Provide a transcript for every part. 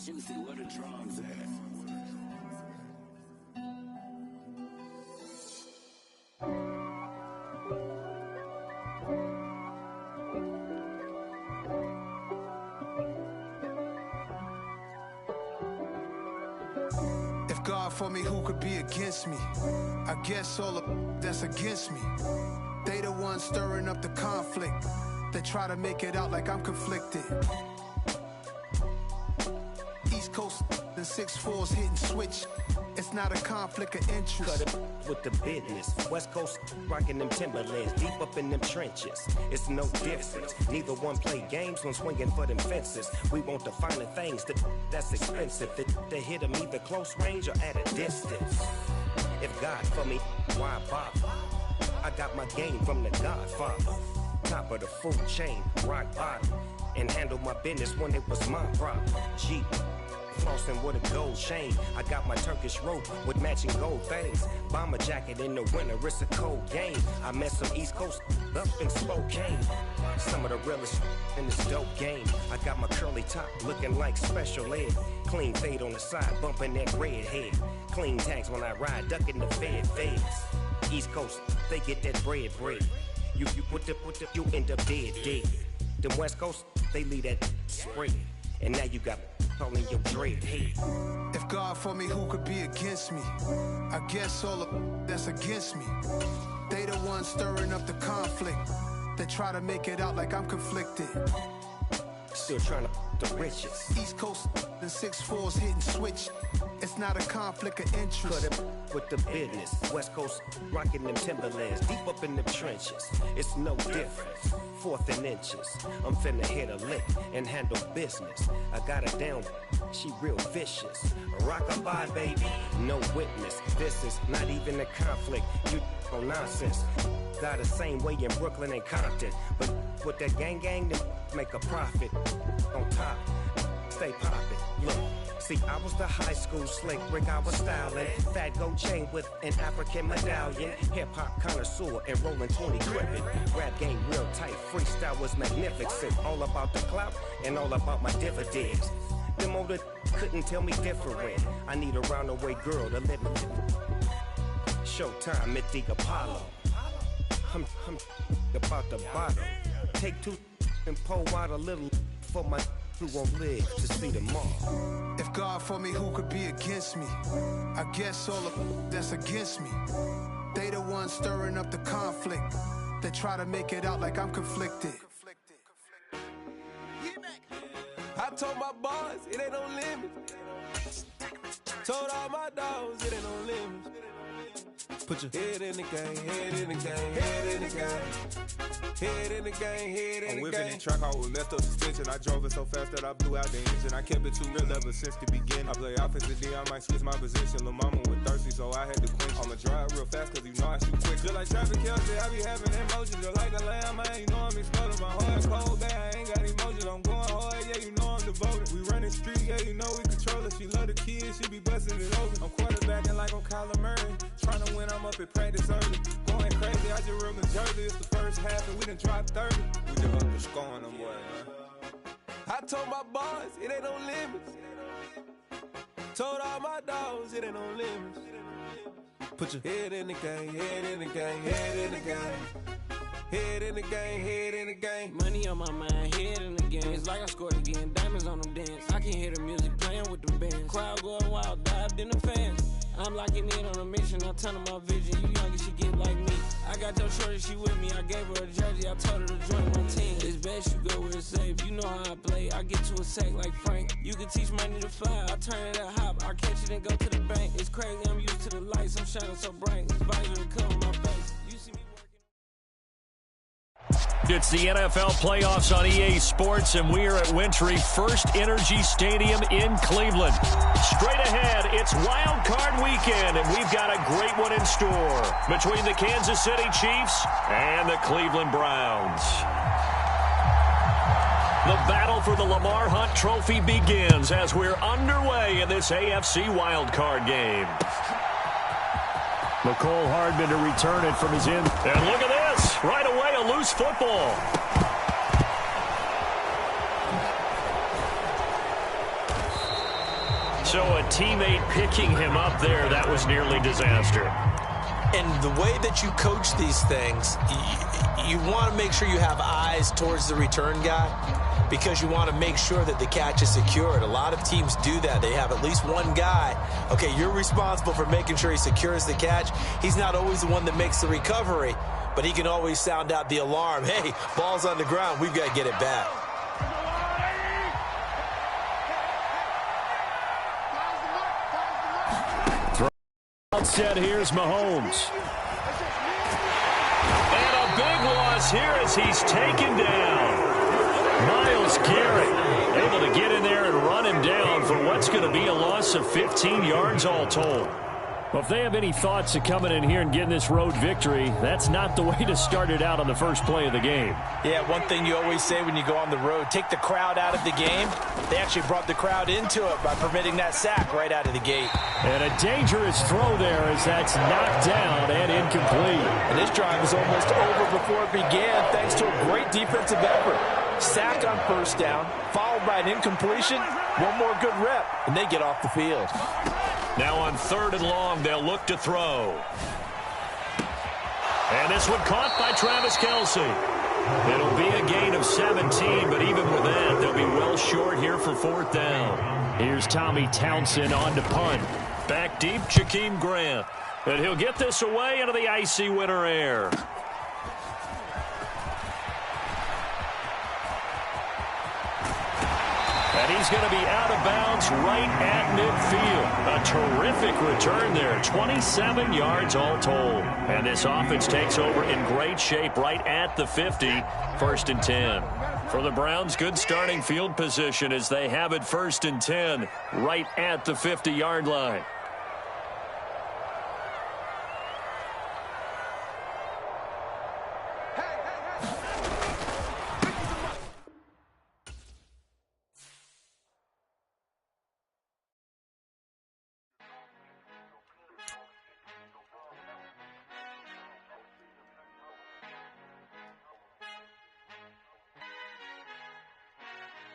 Juicy, where the drums at? If God for me, who could be against me? I guess all of that's against me. They the ones stirring up the conflict. They try to make it out like I'm conflicted. East Coast and 6'4's hitting switch. It's not a conflict of interest. Cut it with the business. West Coast rocking them Timberlands, deep up in them trenches. It's no difference. Neither one play games when swinging for them fences. We want the finer things that's expensive. They hit them either close range or at a distance. If God for me, why bother? I got my game from the Godfather. Top of the food chain, rock bottom. And handle my business when it was my problem. Jeep. Flossing with a gold chain. I got my Turkish rope with matching gold things. Bomber jacket in the winter, it's a cold game. I met some East Coast up in Spokane. Some of the realest in this dope game. I got my curly top looking like special ed. Clean fade on the side, bumping that red head. Clean tags when I ride, ducking the feds. East Coast, they get that bread. You you end up dead. Them West Coast, they leave that spread. And now you got all in your dread head. If God for me, who could be against me? I guess all of that's against me. They the ones stirring up the conflict. They try to make it out like I'm conflicted. Still trying to the riches. East Coast and 6'4's hitting switch. It's not a conflict of interest. Cut it with the business. West Coast rocking them Timberlands, deep up in them trenches. It's no difference. 4th and inches. I'm finna hit a lick and handle business. I got her down, she real vicious. Rockabye, baby, no witness. This is not even a conflict. You on nonsense. Got the same way in Brooklyn and Compton. But with that gang, then make a profit. On top, stay poppin'. Look. See, I was the high school slick Rick, I was styling. Fat gold chain with an African medallion. Hip-hop connoisseur and rolling 20 gripping. Rap game real tight, freestyle was magnificent. All about the clout and all about my dividends. Them older couldn't tell me different. I need a roundaway girl to live in. Showtime at the Apollo. I'm about the bottom. Take 2 and pour out a little for my who won't live to see tomorrow. If God for me, who could be against me? I guess all of that's against me. They the ones stirring up the conflict. They try to make it out like I'm conflicted. I told my boys it ain't no limit. Told all my dogs it ain't no limit. Put your head in the game, head in the game, head in the game. Head in the game, head in the game. I'm whipping the truck, I was left up suspension. I drove it so fast that I blew out the engine. I kept it too real ever since the beginning. I play offensive D, I might switch my position. Lil' mama was thirsty, so I had to quench. I'ma drive real fast, cause you know I shoot quick. Just like traffic Kelsey, I be having emotions. Just like a lamb, I ain't know I'm exploding. My heart cold, bad, I ain't got emotions. I'm going hard, yeah, you know I'm devoted. We running street, yeah, you know we control it. She love the kids, she be busting it open. I'm quarterbacking like I'm Kyler Murray. Trying to win, I'm up at practice early. Going crazy, I just real in Jersey. It's the first half and we done dropped 30. We just up the scoring them, boy, man. I told my boys it ain't no limits. Told all my dogs it ain't no limits. Put your head in the game, head in the game, head in the game. Head in the game, head in the game. Money on my mind, head in the game. It's like I scored again, diamonds on them dance. I can hear the music playing with them bands. Crowd going wild, dived in the fans. I'm locking in on a mission, I turn on my vision. You young, you should get like me. I got your shorty, she with me. I gave her a jersey, I told her to join my team. It's best you go where it's safe. You know how I play. I get to a sack like Frank. You can teach money to fly. I turn it at hop. I catch it and go to the bank. It's crazy, I'm used to the lights. I'm shining so bright. This visor to cover my face. You see me working. It's the NFL playoffs on EA Sports, and we are at Wintry First Energy Stadium in Cleveland. Straight ahead, it's Wild Card Weekend, and we've got a great one in store between the Kansas City Chiefs and the Cleveland Browns. The battle for the Lamar Hunt Trophy begins as we're underway in this AFC Wild Card game. McCole Hardman to return it from his in. And look at this. Right away, a loose football. So a teammate picking him up there, that was nearly disaster. And the way that you coach these things, you want to make sure you have eyes towards the return guy because you want to make sure that the catch is secured. A lot of teams do that. They have at least one guy. Okay, you're responsible for making sure he secures the catch. He's not always the one that makes the recovery, but he can always sound out the alarm. Hey, ball's on the ground. We've got to get it back. Set, here's Mahomes. And a big loss here as he's taken down. Myles Garrett able to get in there and run him down for what's going to be a loss of 15 yards all told. Well, if they have any thoughts of coming in here and getting this road victory, that's not the way to start it out on the first play of the game. Yeah, one thing you always say when you go on the road, take the crowd out of the game. They actually brought the crowd into it by permitting that sack right out of the gate. And a dangerous throw there as that's knocked down and incomplete. And this drive is almost over before it began thanks to a great defensive effort. Sack on first down, followed by an incompletion, one more good rep, and they get off the field. Now on 3rd and long, they'll look to throw. And this one caught by Travis Kelce. It'll be a gain of 17, but even with that, they'll be well short here for 4th down. Here's Tommy Townsend on to punt. Back deep, Jakeem Grant. And he'll get this away into the icy winter air. And he's going to be out of bounds right at midfield. A terrific return there. 27 yards all told. And this offense takes over in great shape right at the 50. 1st and 10. For the Browns, good starting field position as they have it 1st and 10 right at the 50-yard line.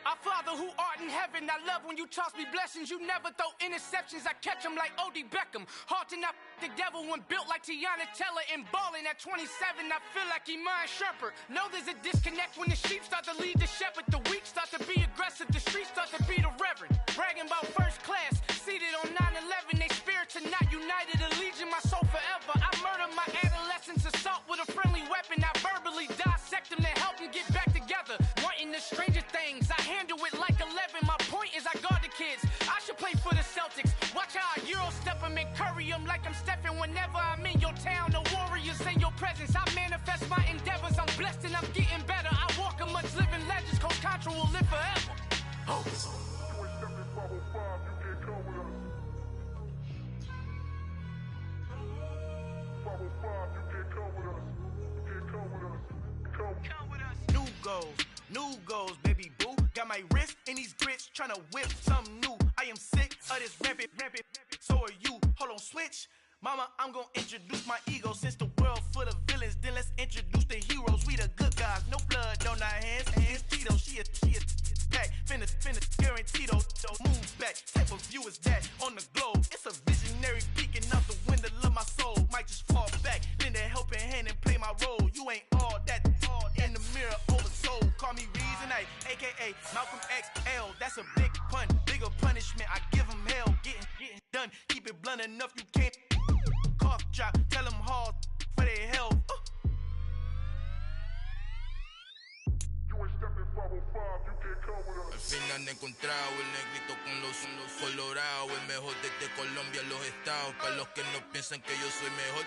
Our Father who art in heaven, I love when you toss me blessings. You never throw interceptions, I catch them like O.D. Beckham. Hard to knock the devil when built like Tiana Teller and balling at 27. I feel like Iman Shumpert. Know there's a disconnect when the sheep start to lead the shepherd. The weak start to be aggressive, the streets start to be the reverend. Bragging about first class, seated on 9/11. They spirits are not united, a legion, my soul forever. I murder my adolescence, assault with a friendly weapon. I verbally dissect them to help them get back together. Wanting the stranger things, I handle it like 11. My point is I guard the kids. I should play for the Celtics. Watch how I Euro step them and curry them like I'm Stephen. Whenever I'm in your town, the Warriors in your presence. I manifest my endeavors. I'm blessed and I'm getting better. I walk amongst living legends. Coach Contra will live forever. Oh. New goals, baby boo. Got my wrist in these grits, tryna whip something new. I am sick of this rampant. So are you. Hold on, switch. Mama, I'm gonna introduce my ego. Since the world full of villains, then let's introduce the heroes. We the good guys, no blood on our hands. Hands Tito, she a pack. Finna, guaranteed move back. Type of view is that on the globe? It's a visionary peeking out the window of my soul. Might just fall back, lend a helping hand and play my role. You ain't all that in the mirror oversold. Call me Reason A, aka Malcolm XL. That's a big pun, bigger punishment. I give him hell, getting done. Keep it blunt enough, you can't cough drop. Tell them hard for their health. Al fin han encontrado el negrito con los colorados, el mejor desde Colombia a los estados. Para los que no piensan que yo soy mejor,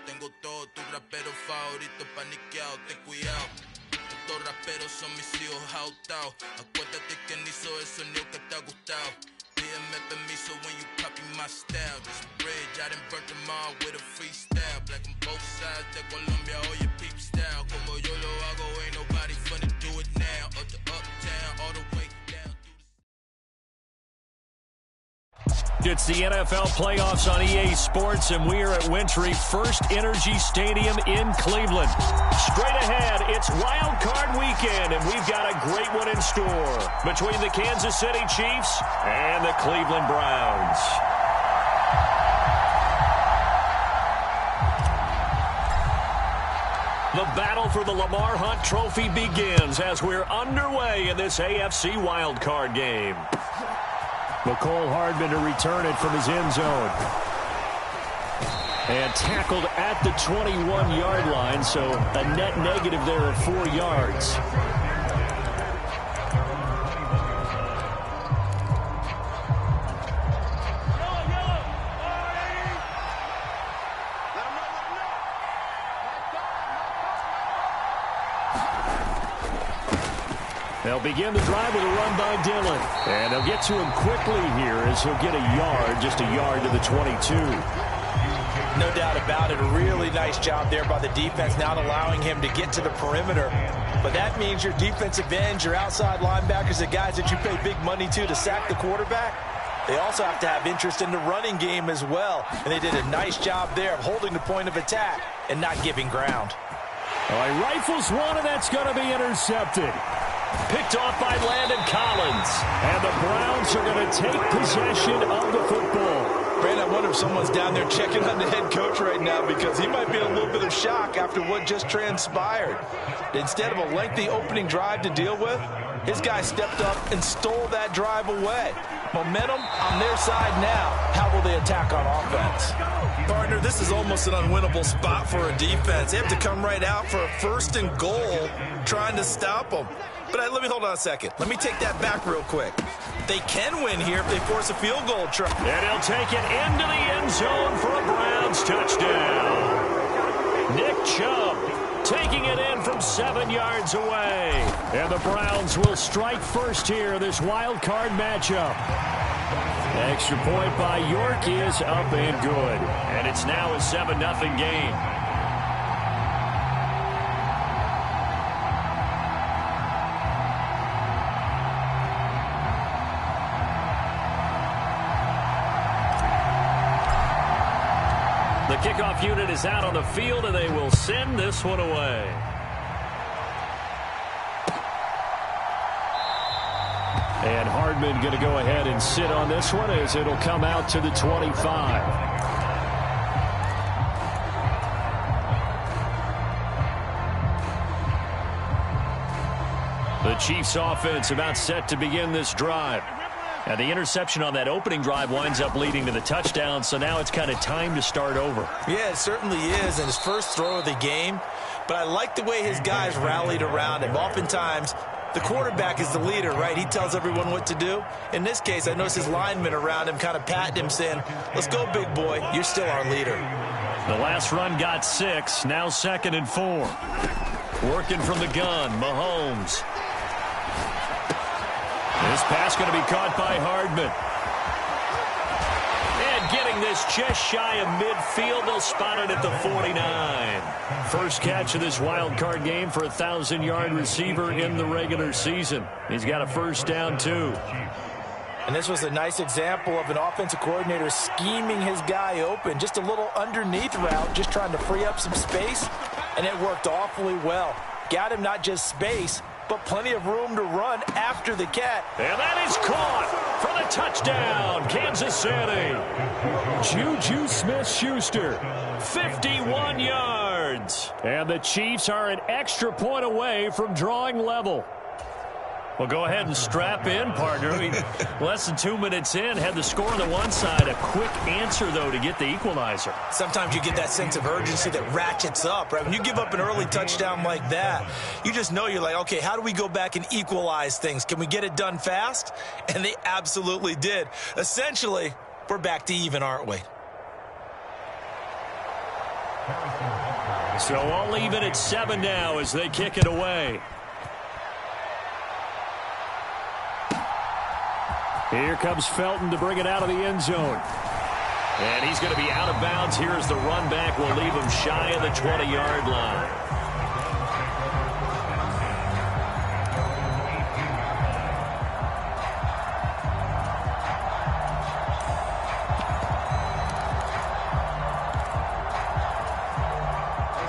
tengo todo, tus raperos favoritos paniqueados, ten cuidado. Estos raperos son mis hijos adoptados. Acuérdate que ni hizo el sonido que te ha gustado. Pídeme permiso when you copy my style. This bridge, I done burnt them all with a freestyle. Black on both sides de Colombia, oye peep style. Como yo lo hago, ain't nobody finna do it now. Up to uptown, all the way down. It's the NFL playoffs on EA Sports, and we are at Wintry First Energy Stadium in Cleveland. Straight ahead, it's Wild Card Weekend, and we've got a great one in store between the Kansas City Chiefs and the Cleveland Browns. The battle for the Lamar Hunt Trophy begins as we're underway in this AFC Wild Card game. Mecole Hardman to return it from his end zone. And tackled at the 21-yard line, so a net negative there of 4 yards. They'll begin the drive with a run by Dillon. And they'll get to him quickly here as he'll get a yard, just a yard to the 22. No doubt about it. A really nice job there by the defense, not allowing him to get to the perimeter. But that means your defensive ends, your outside linebackers, the guys that you pay big money to sack the quarterback, they also have to have interest in the running game as well. And they did a nice job there of holding the point of attack and not giving ground. All right, rifles one, and that's going to be intercepted. Picked off by Landon Collins. And the Browns are going to take possession of the football. Brandon, I wonder if someone's down there checking on the head coach right now, because he might be in a little bit of shock after what just transpired. Instead of a lengthy opening drive to deal with, his guy stepped up and stole that drive away. Momentum on their side now. How will they attack on offense? Partner, this is almost an unwinnable spot for a defense. They have to come right out for a 1st and goal trying to stop them. But let me hold on a second. Let me take that back real quick. They can win here if they force a field goal try. And he'll take it into the end zone for a Browns touchdown. Nick Chubb taking it in from 7 yards away. And the Browns will strike first here, this wild card matchup. Extra point by York is up and good. And it's now a 7-0 game. The kickoff unit is out on the field, and they will send this one away. And Hardman going to go ahead and sit on this one as it'll come out to the 25. The Chiefs offense about set to begin this drive. And the interception on that opening drive winds up leading to the touchdown, so now it's kind of time to start over. Yeah, it certainly is, and his first throw of the game. But I like the way his guys rallied around him. Oftentimes, the quarterback is the leader, right? He tells everyone what to do. In this case, I noticed his linemen around him kind of patting him, saying, let's go, big boy. You're still our leader. The last run got 6, now 2nd and 4. Working from the gun, Mahomes. This pass going to be caught by Hardman. And getting this just shy of midfield, they'll spot it at the 49. First catch of this wild card game for a 1,000-yard receiver in the regular season. He's got a first down, too. And this was a nice example of an offensive coordinator scheming his guy open. Just a little underneath route, just trying to free up some space, and it worked awfully well. Got him not just space, but plenty of room to run after the catch. And that is caught for the touchdown, Kansas City. Juju Smith-Schuster, 51 yards. And the Chiefs are an extra point away from drawing level. Well, go ahead and strap in, partner. Less than 2 minutes in, had the score on the one side. A quick answer, though, to get the equalizer. Sometimes you get that sense of urgency that ratchets up, right? When you give up an early touchdown like that, you just know you're like, okay, how do we go back and equalize things? Can we get it done fast? And they absolutely did. Essentially, we're back to even, aren't we? So all even at 7 now as they kick it away. Here comes Felton to bring it out of the end zone. And he's going to be out of bounds. Here's the run back. Will leave him shy of the 20-yard line.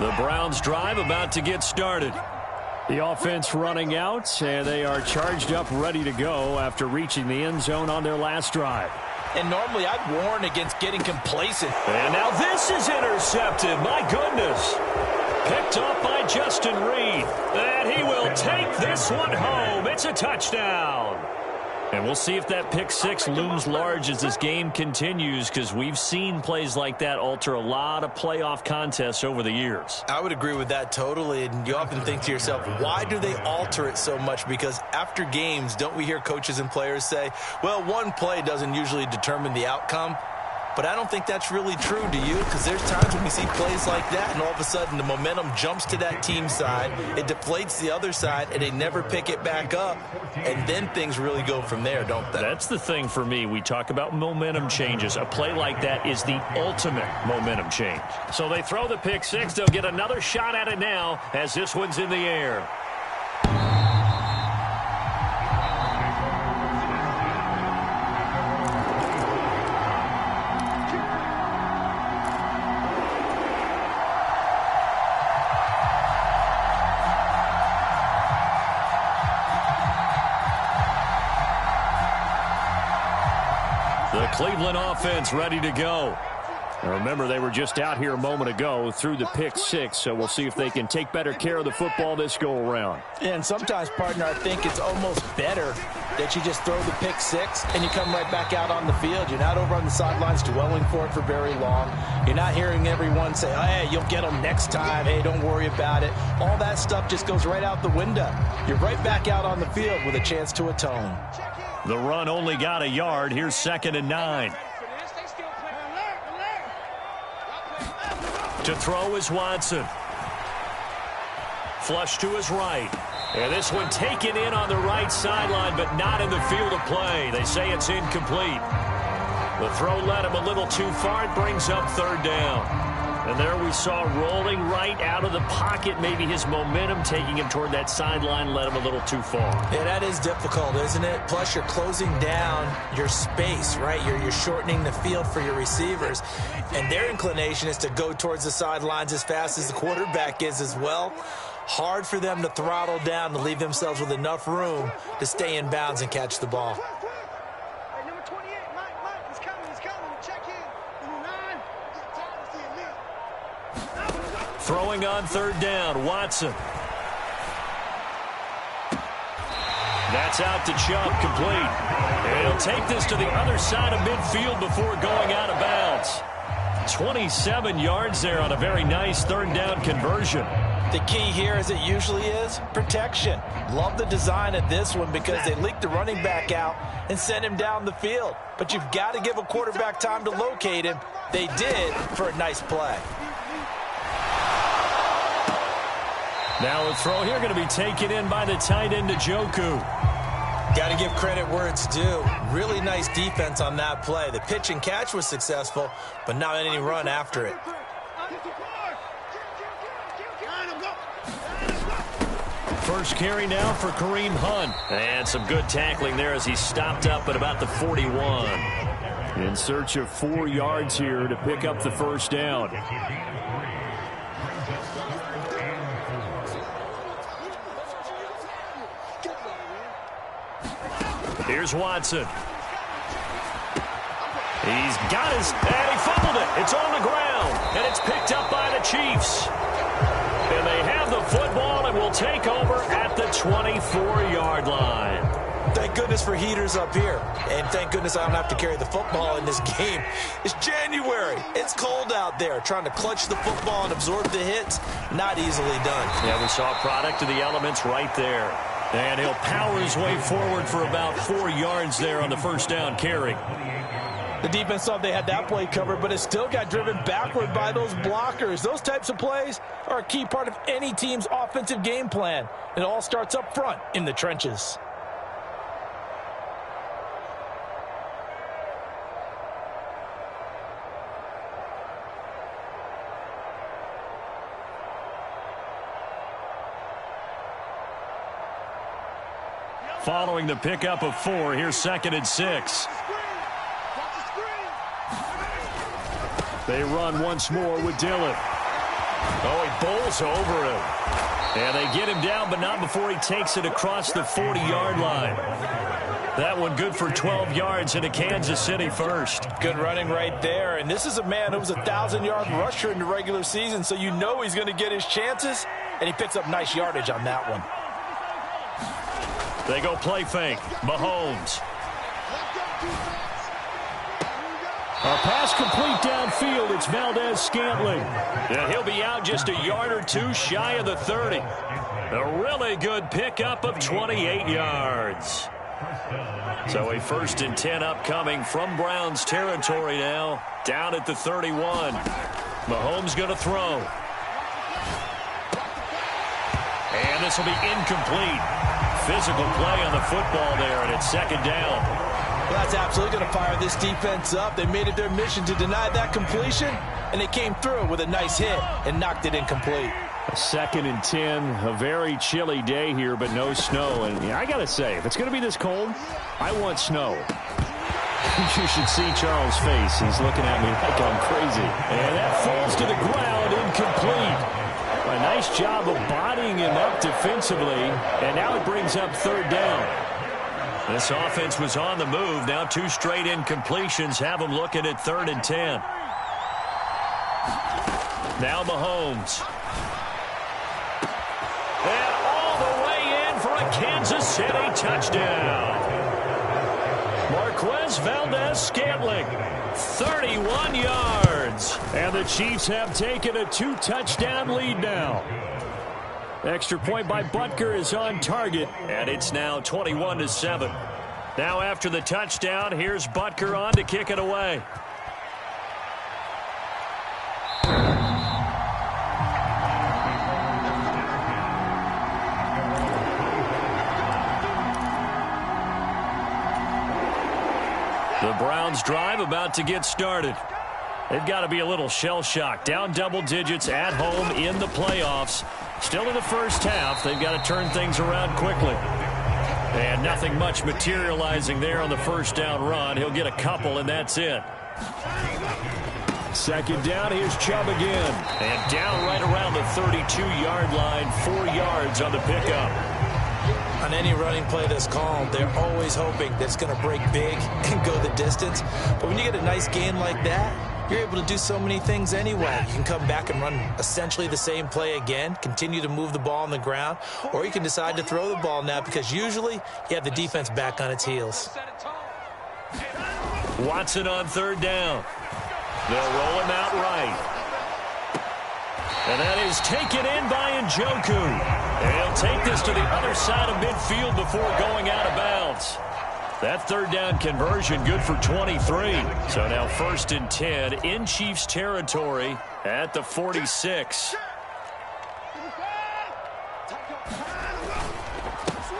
The Browns drive about to get started. The offense running out, and they are charged up, ready to go after reaching the end zone on their last drive. And normally I'd warn against getting complacent. And now this is intercepted. My goodness. Picked up by Justin Reed. And he will take this one home. It's a touchdown. And we'll see if that pick six looms large as this game continues, because we've seen plays like that alter a lot of playoff contests over the years. I would agree with that totally. And you often think to yourself, why do they alter it so much? Because after games, don't we hear coaches and players say, well, one play doesn't usually determine the outcome? But I don't think that's really true, do you? Because there's times when we see plays like that, and all of a sudden the momentum jumps to that team side, it deflates the other side, and they never pick it back up, and then things really go from there, don't they? That's the thing for me. We talk about momentum changes. A play like that is the ultimate momentum change. So they throw the pick six. They'll get another shot at it now as this one's in the air. The Cleveland offense ready to go. Now remember, they were just out here a moment ago through the pick six, so we'll see if they can take better care of the football this go-around. And sometimes, partner, I think it's almost better that you just throw the pick six and you come right back out on the field. You're not over on the sidelines dwelling for it for very long. You're not hearing everyone say, hey, you'll get them next time. Hey, don't worry about it. All that stuff just goes right out the window. You're right back out on the field with a chance to atone. The run only got a yard. Here's 2nd and 9. To throw is Watson. Flush to his right. And this one taken in on the right sideline, but not in the field of play. They say it's incomplete. The throw led him a little too far. It brings up 3rd down. And there we saw rolling right out of the pocket. Maybe his momentum taking him toward that sideline led him a little too far. Yeah, that is difficult, isn't it? Plus, you're closing down your space, right? You're shortening the field for your receivers. And their inclination is to go towards the sidelines as fast as the quarterback is as well. Hard for them to throttle down to leave themselves with enough room to stay in bounds and catch the ball. Throwing on 3rd down, Watson. That's out to Chubb, complete. And he'll take this to the other side of midfield before going out of bounds. 27 yards there on a very nice 3rd down conversion. The key here, as it usually is, protection. Love the design of this one because they leaked the running back out and sent him down the field. But you've got to give a quarterback time to locate him. They did for a nice play. Now a throw here going to be taken in by the tight end, Njoku. Got to give credit where it's due. Really nice defense on that play. The pitch and catch was successful, but not any run after it. First carry now for Kareem Hunt. And some good tackling there as he stopped up at about the 41. In search of 4 yards here to pick up the 1st down. Here's Watson. He's got his, and he fumbled it. It's on the ground, and it's picked up by the Chiefs. And they have the football and will take over at the 24-yard line. Thank goodness for heaters up here. And thank goodness I don't have to carry the football in this game. It's January. It's cold out there. Trying to clutch the football and absorb the hits, not easily done. Yeah, we saw a product of the elements right there. And he'll power his way forward for about 4 yards there on the 1st down carry. The defense thought they had that play covered, but it still got driven backward by those blockers. Those types of plays are a key part of any team's offensive game plan. It all starts up front in the trenches. Following the pickup of 4, here's 2nd and 6. They run once more with Dillon. Oh, he bowls over him. And they get him down, but not before he takes it across the 40-yard line. That one good for 12 yards into Kansas City first. Good running right there. And this is a man who was a 1,000-yard rusher in the regular season, so you know he's going to get his chances, and he picks up nice yardage on that one. They go play fake. Mahomes. A pass complete downfield. It's Valdez-Scantling. And he'll be out just a yard or two shy of the 30. A really good pickup of 28 yards. So a 1st and 10 upcoming from Browns territory now. Down at the 31. Mahomes going to throw. And this will be incomplete. Physical play on the football there, and it's 2nd down. Well, that's absolutely going to fire this defense up. They made it their mission to deny that completion, and they came through with a nice hit and knocked it incomplete. A 2nd and 10, a very chilly day here, but no snow. And I got to say, if it's going to be this cold, I want snow. You should see Charles' face. He's looking at me like I'm crazy. And that falls to the ground, incomplete. A nice job of bodying him up defensively, and now it brings up 3rd down. This offense was on the move. Now 2 straight incompletions have them looking at 3rd and 10. Now Mahomes. And all the way in for a Kansas City touchdown. Marquez Valdez-Scantling, 31 yards. And the Chiefs have taken a 2-touchdown lead now. Extra point by Butker is on target, and it's now 21-7. Now after the touchdown, here's Butker on to kick it away. The Browns drive about to get started. They've got to be a little shell-shocked. Down double digits at home in the playoffs. Still in the first half. They've got to turn things around quickly. And nothing much materializing there on the first down run. He'll get a couple, and that's it. 2nd down. Here's Chubb again. And down right around the 32-yard line. 4 yards on the pickup. On any running play that's called, they're always hoping that it's going to break big and go the distance. But when you get a nice gain like that, you're able to do so many things anyway. You can come back and run essentially the same play again, continue to move the ball on the ground, or you can decide to throw the ball now because usually you have the defense back on its heels. Watson on 3rd down. They'll roll him out right. And that is taken in by Njoku. And he'll take this to the other side of midfield before going out of bounds. That 3rd down conversion good for 23. So now 1st and 10 in Chiefs territory at the 46.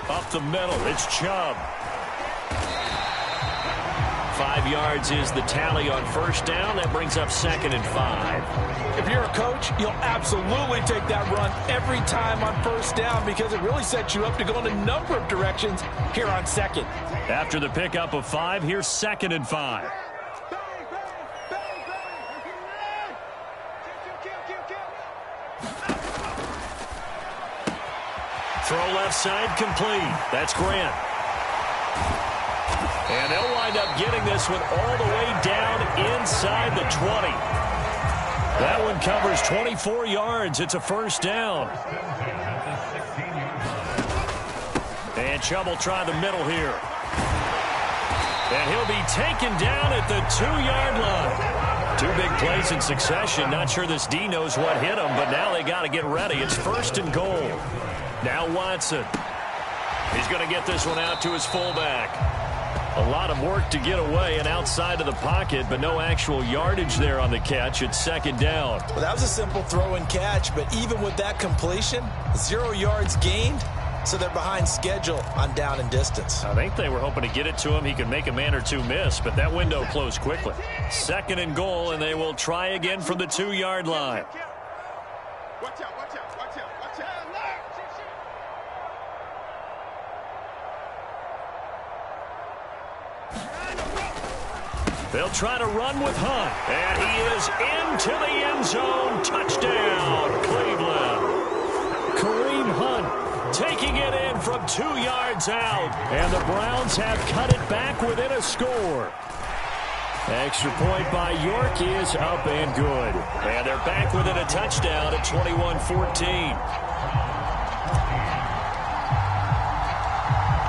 Up the middle, it's Chubb. 5 yards is the tally on 1st down. That brings up 2nd and 5. If you're a coach, you'll absolutely take that run every time on 1st down because it really sets you up to go in a number of directions here on 2nd. After the pickup of 5, here's 2nd and 5. Throw left side complete. That's Grant. And they'll wind up getting this one all the way down inside the 20. That one covers 24 yards. It's a 1st down. And Chubb will try the middle here. And he'll be taken down at the 2-yard line. 2 big plays in succession. Not sure this D knows what hit him, but now they got to get ready. It's 1st and goal. Now Watson. He's going to get this one out to his fullback. A lot of work to get away and outside of the pocket, but no actual yardage there on the catch. It's 2nd down. Well, that was a simple throw and catch, but even with that completion, 0 yards gained, so they're behind schedule on down and distance. I think they were hoping to get it to him. He could make a man or two miss, but that window closed quickly. 2nd and goal, and they will try again from the 2-yard line. Watch out, watch out, watch out, watch out. They'll try to run with Hunt. And he is into the end zone. Touchdown, Cleveland. Kareem Hunt taking it in from 2 yards out. And the Browns have cut it back within a score. Extra point by York is up and good. And they're back within a touchdown at 21-14.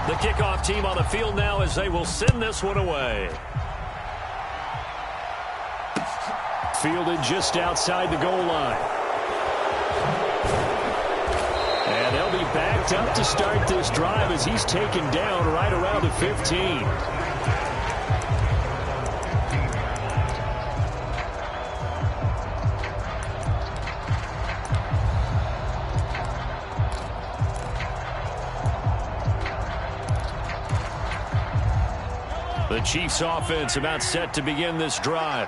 The kickoff team on the field now as they will send this one away. Fielded just outside the goal line. And they'll be backed up to start this drive as he's taken down right around the 15. The Chiefs offense about set to begin this drive.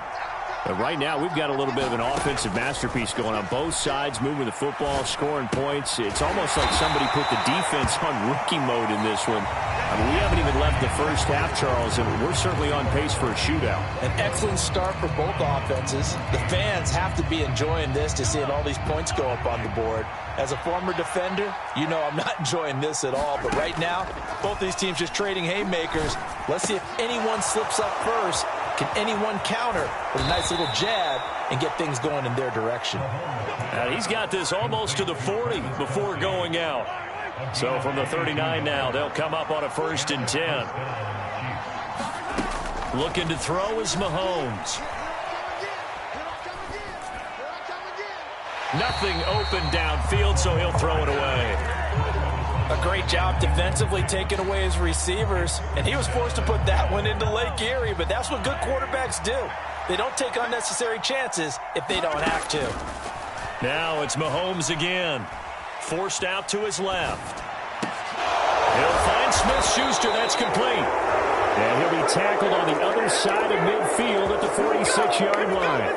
But right now, we've got a little bit of an offensive masterpiece going on both sides, moving the football, scoring points. It's almost like somebody put the defense on rookie mode in this one. I mean, we haven't even left the first half, Charles, and we're certainly on pace for a shootout. An excellent start for both offenses. The fans have to be enjoying this to seeing all these points go up on the board. As a former defender, you know I'm not enjoying this at all. But right now, both these teams just trading haymakers. Let's see if anyone slips up first. Can anyone counter with a nice little jab and get things going in their direction? He's got this almost to the 40 before going out. So from the 39 now, they'll come up on a 1st and 10. Looking to throw is Mahomes. Nothing open downfield, so he'll throw it away. A great job defensively taking away his receivers, and he was forced to put that one into Lake Erie, but that's what good quarterbacks do. They don't take unnecessary chances if they don't have to. Now it's Mahomes again. Forced out to his left. He'll find Smith-Schuster. That's complete. And he'll be tackled on the other side of midfield at the 46-yard line.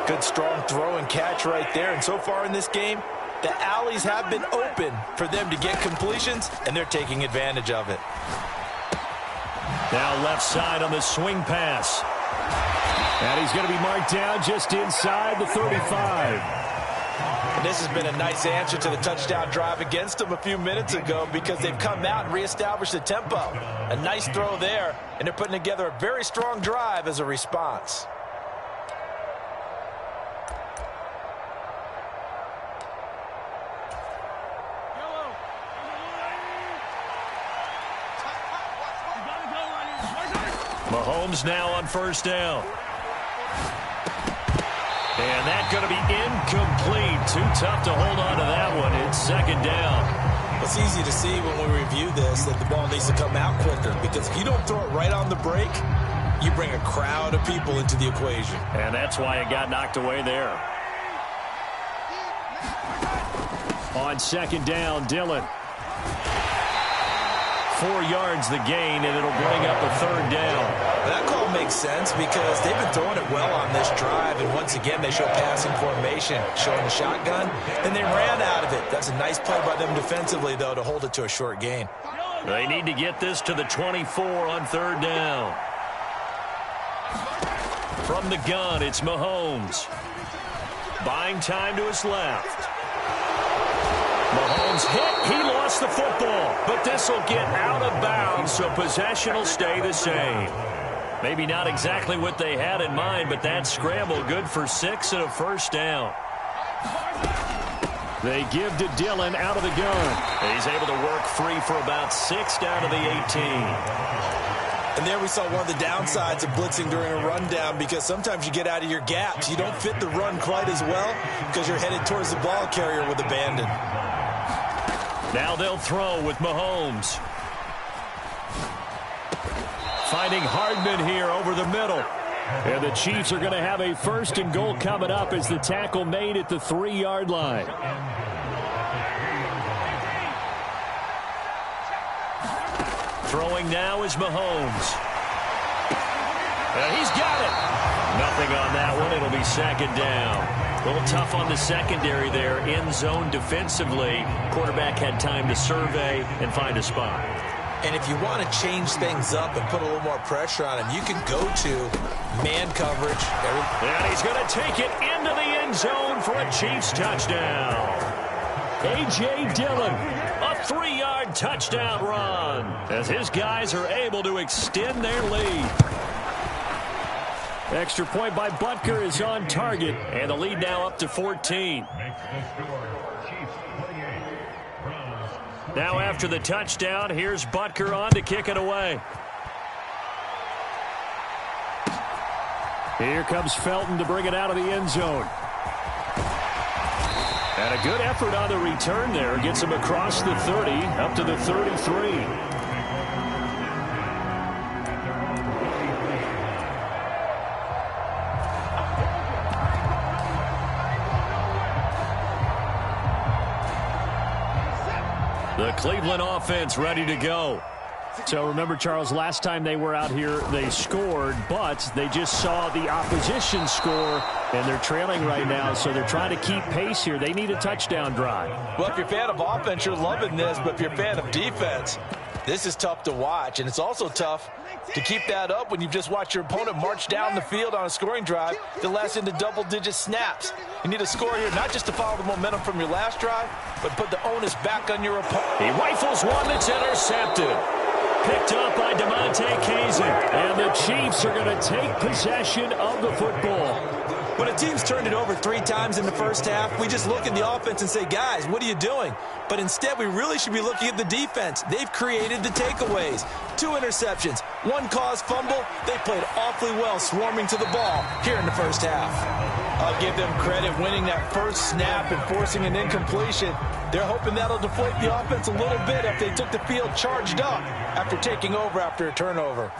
Good strong throw and catch right there. And so far in this game, the alleys have been open for them to get completions, and they're taking advantage of it. Now left side on the swing pass. And he's going to be marked down just inside the 35. And this has been a nice answer to the touchdown drive against them a few minutes ago because they've come out and reestablished the tempo. A nice throw there, and they're putting together a very strong drive as a response. Mahomes now on 1st down. And that's going to be incomplete. Too tough to hold on to that one. It's 2nd down. It's easy to see when we review this that the ball needs to come out quicker because if you don't throw it right on the break, you bring a crowd of people into the equation. And that's why it got knocked away there. On 2nd down, Dillon. 4 yards the gain, and it'll bring up a 3rd down. That call makes sense because they've been throwing it well on this drive, and once again they show passing formation, showing the shotgun, and they ran out of it. That's a nice play by them defensively, though, to hold it to a short gain. They need to get this to the 24 on 3rd down. From the gun, it's Mahomes. Buying time to his left. Mahomes hit. He lost the football, but this will get out of bounds, so possession will stay the same. Maybe not exactly what they had in mind, but that scramble good for 6 and a 1st down. They give to Dillon out of the gun. He's able to work free for about 6 down to the 18. And there we saw one of the downsides of blitzing during a rundown because sometimes you get out of your gaps. You don't fit the run quite as well because you're headed towards the ball carrier with abandon. Now they'll throw with Mahomes. Finding Hardman here over the middle. And the Chiefs are going to have a 1st and goal coming up as the tackle made at the 3-yard line. Throwing now is Mahomes. And he's got it. Nothing on that one. It'll be 2nd down. A little tough on the secondary there. End zone defensively. Quarterback had time to survey and find a spot. And if you want to change things up and put a little more pressure on him, you can go to man coverage. And he's going to take it into the end zone for a Chiefs touchdown. A.J. Dillon, a 3-yard touchdown run as his guys are able to extend their lead. Extra point by Butker is on target, and the lead now up to 14. Now after the touchdown, here's Butker on to kick it away. Here comes Felton to bring it out of the end zone. And a good effort on the return there. Gets him across the 30, up to the 33. The Cleveland offense ready to go. So remember, Charles, last time they were out here, they scored, but they just saw the opposition score, and they're trailing right now, so they're trying to keep pace here. They need a touchdown drive. Well, if you're a fan of offense, you're loving this, but if you're a fan of defense, this is tough to watch, and it's also tough to keep that up when you've just watched your opponent march down the field on a scoring drive that lasts into double-digit snaps. You need a score here, not just to follow the momentum from your last drive, but put the onus back on your opponent. He rifles one that's intercepted. Picked up by DeMonte Kazin. And the Chiefs are going to take possession of the football. When a team's turned it over 3 times in the first half, we just look at the offense and say, guys, what are you doing? But instead, we really should be looking at the defense. They've created the takeaways. 2 interceptions, 1 caused fumble. They played awfully well swarming to the ball here in the first half. I'll give them credit winning that first snap and forcing an incompletion. They're hoping that'll deflate the offense a little bit if they took the field charged up after taking over after a turnover.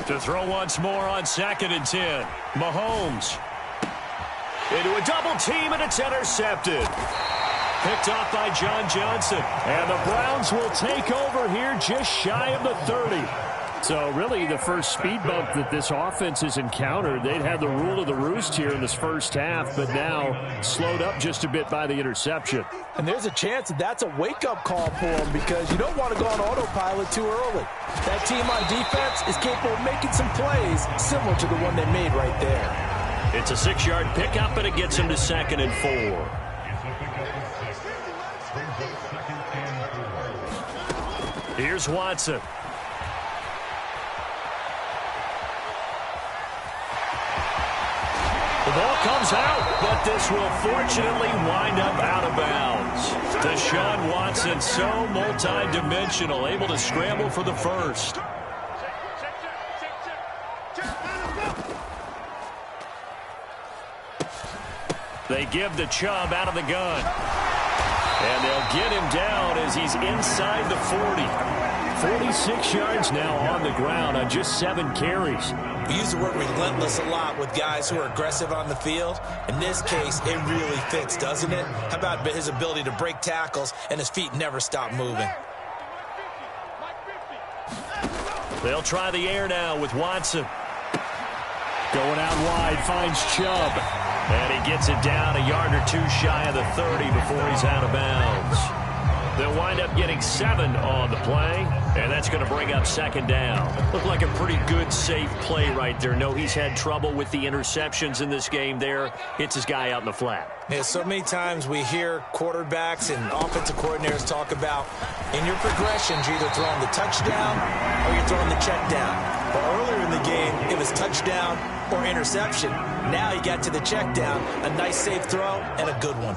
To throw once more on 2nd and 10. Mahomes. Into a double team, and it's intercepted. Picked off by John Johnson. And the Browns will take over here just shy of the 30. So really the first speed bump that this offense has encountered. They'd had the rule of the roost here in this first half, but now slowed up just a bit by the interception. And there's a chance that that's a wake-up call for them because you don't want to go on autopilot too early. That team on defense is capable of making some plays similar to the one they made right there. It's a 6-yard pickup, and it gets him to 2nd and 4. Here's Watson. The ball comes out, but this will fortunately wind up out of bounds. Deshaun Watson, so multi-dimensional, able to scramble for the first. They give the Chubb out of the gun. And they'll get him down as he's inside the 40. 46 yards now on the ground on just 7 carries. We use the word relentless a lot with guys who are aggressive on the field. In this case, it really fits, doesn't it? How about his ability to break tackles and his feet never stop moving? They'll try the air now with Watson. Going out wide, finds Chubb. And he gets it down a yard or 2 shy of the 30 before he's out of bounds. They'll wind up getting 7 on the play, and that's going to bring up 2nd down. Looked like a pretty good, safe play right there. No, he's had trouble with the interceptions in this game there. Hits his guy out in the flat. Yeah, so many times we hear quarterbacks and offensive coordinators talk about in your progressions, you're either throwing the touchdown or you're throwing the check down. But earlier in the game, it was touchdown or interception. Now you got to the check down, a nice safe throw, and a good one.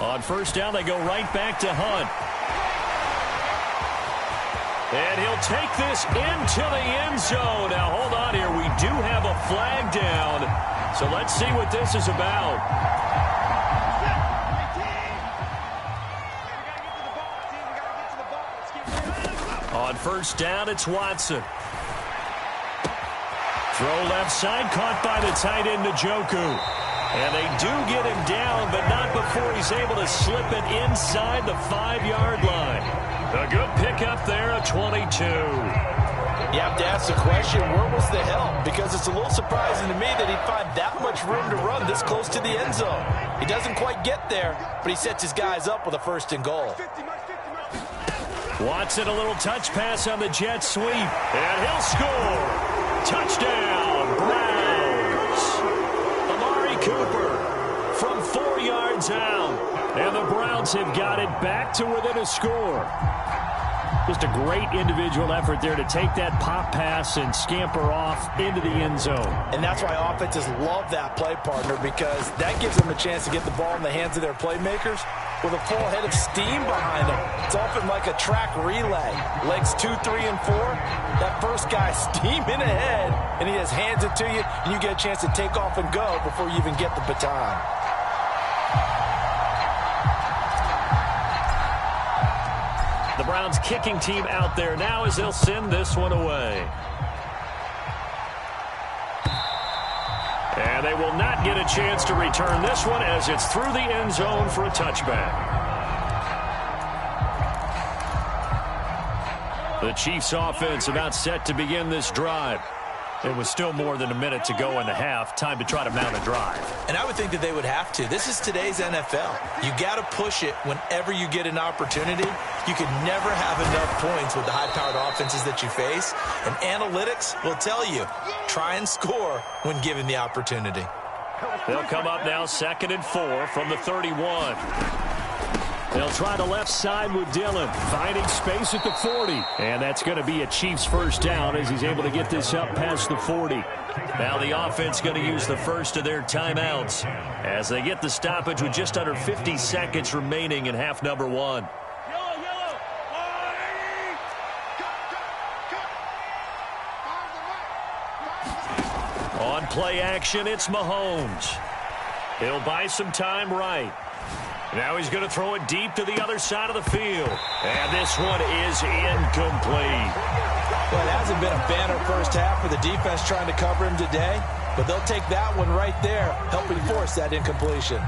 On 1st down, they go right back to Hunt. And he'll take this into the end zone. Now, hold on here. We do have a flag down. So let's see what this is about. On 1st down, it's Watson. Throw left side, caught by the tight end, Njoku. And they do get him down, but not before he's able to slip it inside the 5-yard line. A good pickup there, a 22. You have to ask the question, where was the help? Because it's a little surprising to me that he'd find that much room to run this close to the end zone. He doesn't quite get there, but he sets his guys up with a 1st and goal. Watson, a little touch pass on the jet sweep, and he'll score. Touchdown, Browns. Amari Cooper from 4 yards out, and the Browns have got it back to within a score. Just a great individual effort there to take that pop pass and scamper off into the end zone. And that's why offenses love that play, partner, because that gives them a chance to get the ball in the hands of their playmakers with a full head of steam behind them. It's often like a track relay. Legs 2, 3, and 4. That first guy steaming ahead, and he just hands it to you, and you get a chance to take off and go before you even get the baton. The Browns kicking team out there now as they'll send this one away. And they will not get a chance to return this one as it's through the end zone for a touchback. The Chiefs offense about set to begin this drive. It was still more than a minute to go in the half. Time to try to mount a drive. And I would think that they would have to. This is today's NFL. You got to push it whenever you get an opportunity. You can never have enough points with the high-powered offenses that you face. And analytics will tell you, try and score when given the opportunity. They'll come up now 2nd and 4 from the 31. They'll try the left side with Dillon, finding space at the 40. And that's going to be a Chiefs 1st down as he's able to get this up past the 40. Now the offense going to use the first of their timeouts as they get the stoppage with just under 50 seconds remaining in half number 1. On play action, it's Mahomes. He'll buy some time right. Now he's going to throw it deep to the other side of the field. And this one is incomplete. Well, it hasn't been a banner first half for the defense trying to cover him today, but they'll take that one right there, helping force that incompletion.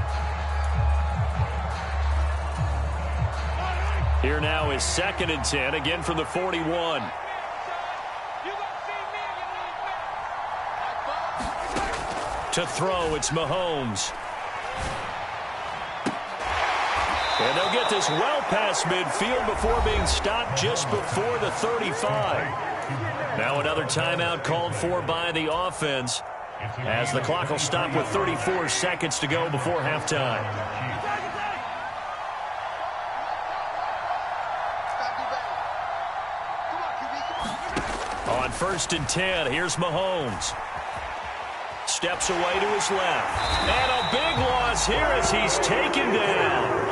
Here now is 2nd and 10, again from the 41. To throw, it's Mahomes. And they'll get this well past midfield before being stopped just before the 35. Now another timeout called for by the offense as the clock will stop with 34 seconds to go before halftime. On 1st and 10, here's Mahomes. Steps away to his left. And a big loss here as he's taken down.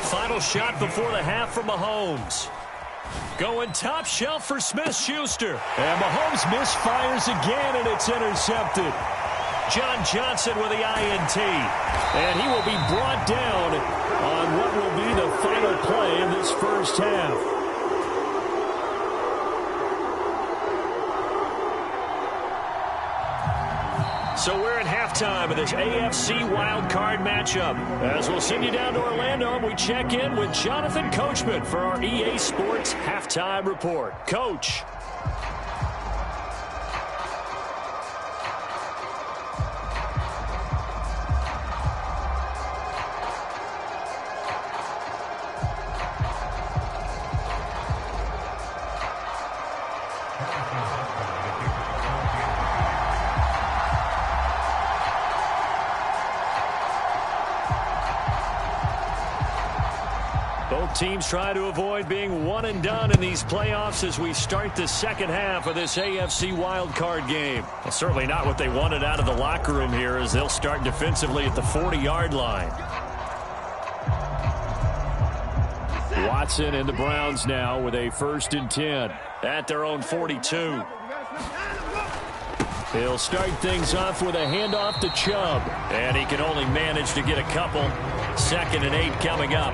Final shot before the half for Mahomes. Going top shelf for Smith-Schuster. And Mahomes misfires again, and it's intercepted. John Johnson with the INT. And he will be brought down on what will be the final play in this first half. So we're at halftime of this AFC wildcard matchup. As we'll send you down to Orlando, and we check in with Jonathan Coachman for our EA Sports Halftime Report. Coach. Teams try to avoid being one and done in these playoffs as we start the second half of this AFC wildcard game. Well, certainly not what they wanted out of the locker room here as they'll start defensively at the 40-yard line. Watson and the Browns now with a 1st and 10 at their own 42. He'll start things off with a handoff to Chubb. And he can only manage to get a couple. 2nd and 8 coming up.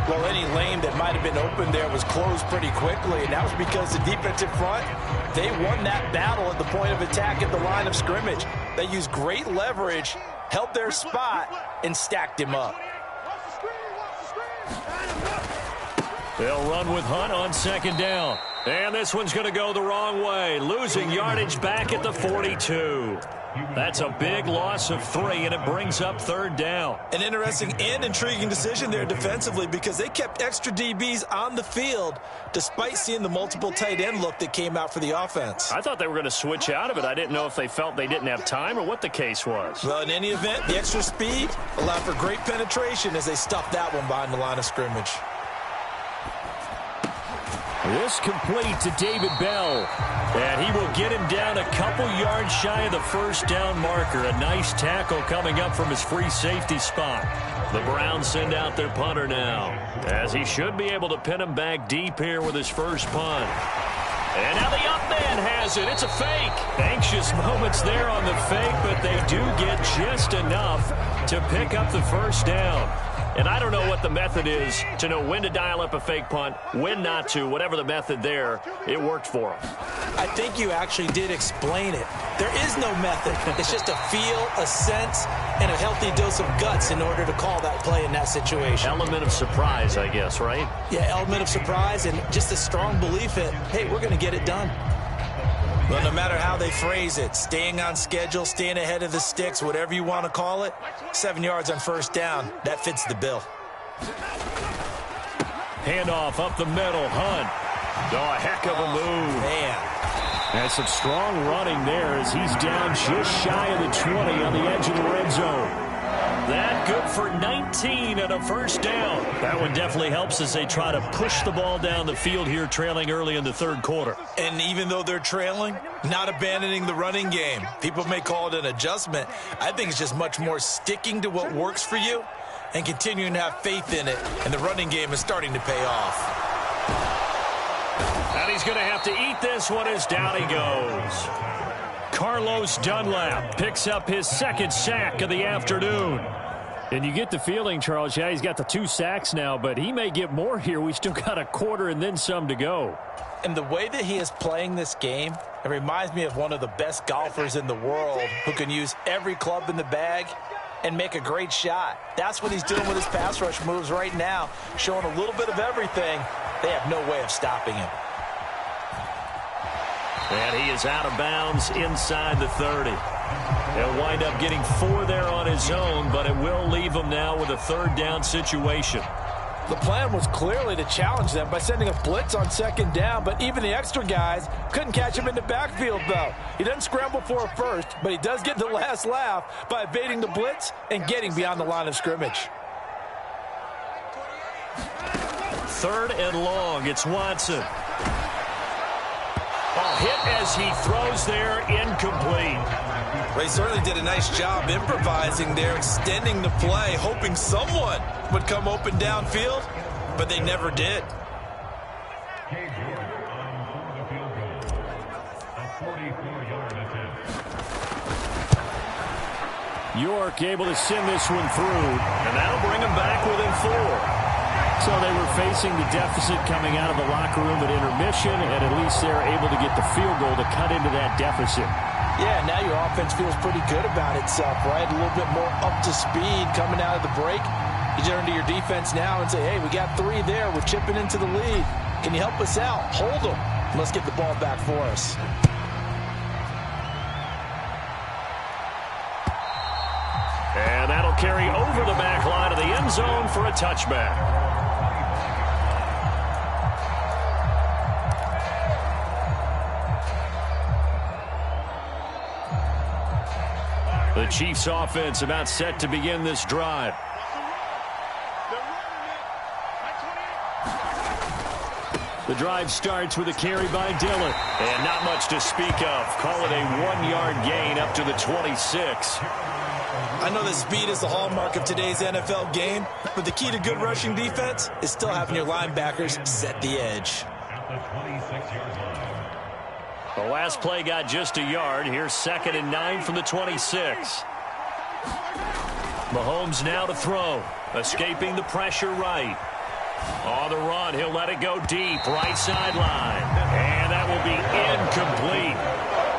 Well, any lane that might have been open there was closed pretty quickly, and that was because the defensive front, they won that battle at the point of attack at the line of scrimmage. They used great leverage, held their spot, and stacked him up. They'll run with Hunt on second down. And this one's going to go the wrong way, losing yardage back at the 42. That's a big loss of 3, and it brings up third down. An interesting and intriguing decision there defensively because they kept extra DBs on the field despite seeing the multiple tight end look that came out for the offense. I thought they were going to switch out of it. I didn't know if they felt they didn't have time or what the case was. Well, in any event, the extra speed allowed for great penetration as they stuffed that one behind the line of scrimmage. This complete to David Bell. And he will get him down a couple yards shy of the first down marker. A nice tackle coming up from his free safety spot. The Browns send out their punter now, as he should be able to pin him back deep here with his first punt. And now the up man has it. It's a fake. Anxious moments there on the fake, but they do get just enough to pick up the first down. And I don't know what the method is to know when to dial up a fake punt, when not to. Whatever the method there, it worked for him. I think you actually did explain it. There is no method. It's just a feel, a sense, and a healthy dose of guts in order to call that play in that situation. Element of surprise, I guess, right? Yeah, element of surprise and just a strong belief that, hey, we're going to get it done. Well, no matter how they phrase it, staying on schedule, staying ahead of the sticks, whatever you want to call it, 7 yards on first down, that fits the bill. Handoff up the middle, Hunt. Oh, a heck of a move. Man. And some strong running there as he's down just shy of the 20 on the edge of the red zone. That good for 19 and a first down. That one definitely helps as they try to push the ball down the field here, trailing early in the third quarter. And even though they're trailing, not abandoning the running game. People may call it an adjustment. I think it's just much more sticking to what works for you and continuing to have faith in it. And the running game is starting to pay off. And he's going to have to eat this one as down he goes. Carlos Dunlap picks up his second sack of the afternoon. And you get the feeling, Charles, yeah, he's got the 2 sacks now, but he may get more here. We still got a quarter and then some to go. And the way that he is playing this game, it reminds me of one of the best golfers in the world who can use every club in the bag and make a great shot. That's what he's doing with his pass rush moves right now, showing a little bit of everything. They have no way of stopping him. And he is out of bounds inside the 30. He'll wind up getting 4 there on his own, but it will leave him now with a third down situation. The plan was clearly to challenge them by sending a blitz on second down, but even the extra guys couldn't catch him in the backfield, though. He doesn't scramble for a first, but he does get the last laugh by evading the blitz and getting beyond the line of scrimmage. Third and long, it's Watson. Hit as he throws there, incomplete. Well, he certainly did a nice job improvising there, extending the play, hoping someone would come open downfield, but they never did. York able to send this one through, and that'll bring him back within 4. So they were facing the deficit coming out of the locker room at intermission, and at least they're able to get the field goal to cut into that deficit. Yeah, now your offense feels pretty good about itself, right? A little bit more up to speed coming out of the break. You turn to your defense now and say, hey, we got 3 there. We're chipping into the lead. Can you help us out? Hold them. Let's get the ball back for us. And that'll carry over the back line of the end zone for a touchback. The Chiefs offense about set to begin this drive. The drive starts with a carry by Dillon. And not much to speak of. Call it a 1-yard gain up to the 26. I know that speed is the hallmark of today's NFL game, but the key to good rushing defense is still having your linebackers set the edge. The last play got just a yard. Here's 2nd and 9 from the 26. Mahomes now to throw. Escaping the pressure right. On the run, he'll let it go deep. Right sideline. And that will be incomplete.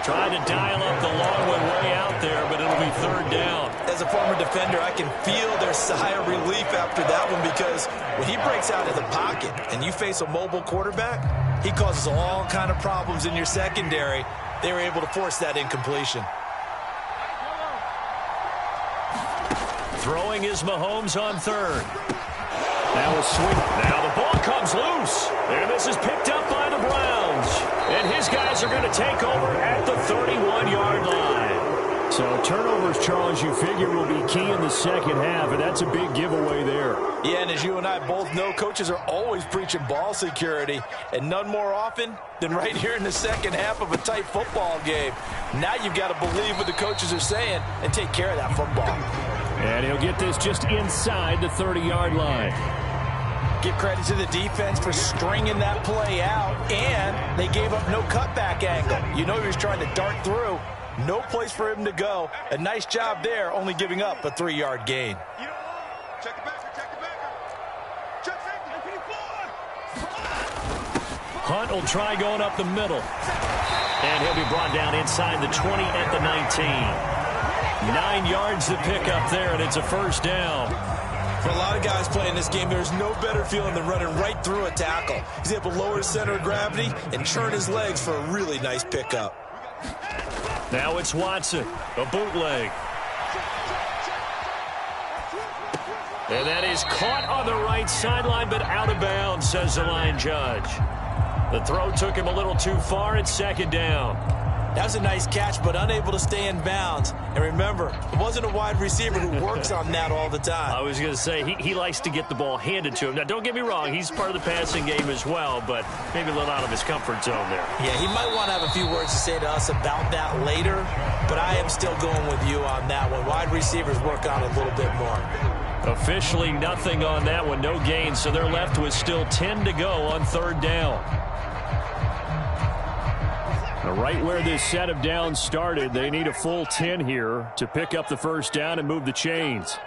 Trying to dial up the long one way out there, but it'll be third down. as a former defender, I can feel their sigh of relief after that one, because when he breaks out of the pocket and you face a mobile quarterback, he causes all kind of problems in your secondary. They were able to force that incompletion. Throwing is Mahomes on third. Now a sweep. Now the ball comes loose. And this is picked up by the Browns. And his guys are going to take over at the 31-yard line. So turnovers, Charles, you figure will be key in the second half, and that's a big giveaway there. Yeah, and as you and I both know, coaches are always preaching ball security, and none more often than right here in the second half of a tight football game. Now you've got to believe what the coaches are saying and take care of that football. And he'll get this just inside the 30-yard line. Give credit to the defense for stringing that play out, and they gave up no cutback angle. You know he was trying to dart through. No place for him to go. A nice job there, only giving up a 3-yard gain. Hunt will try going up the middle. And he'll be brought down inside the 20 at the 19. 9 yards to pick up there, and it's a first down. For a lot of guys playing this game, there's no better feeling than running right through a tackle. He's able to lower his center of gravity and churn his legs for a really nice pickup. Now it's Watson, a bootleg. And that is caught on the right sideline, but out of bounds, says the line judge. The throw took him a little too far. It's second down. That was a nice catch, but unable to stay in bounds. And remember, it wasn't a wide receiver who works on that all the time. I was going to say, he likes to get the ball handed to him. Now, don't get me wrong, he's part of the passing game as well, but maybe a little out of his comfort zone there. Yeah, he might want to have a few words to say to us about that later, but I am still going with you on that one. Wide receivers work on it a little bit more. Officially nothing on that one, no gain, so they're left with still 10 to go on third down. Right where this set of downs started, they need a full 10 here to pick up the first down and move the chains.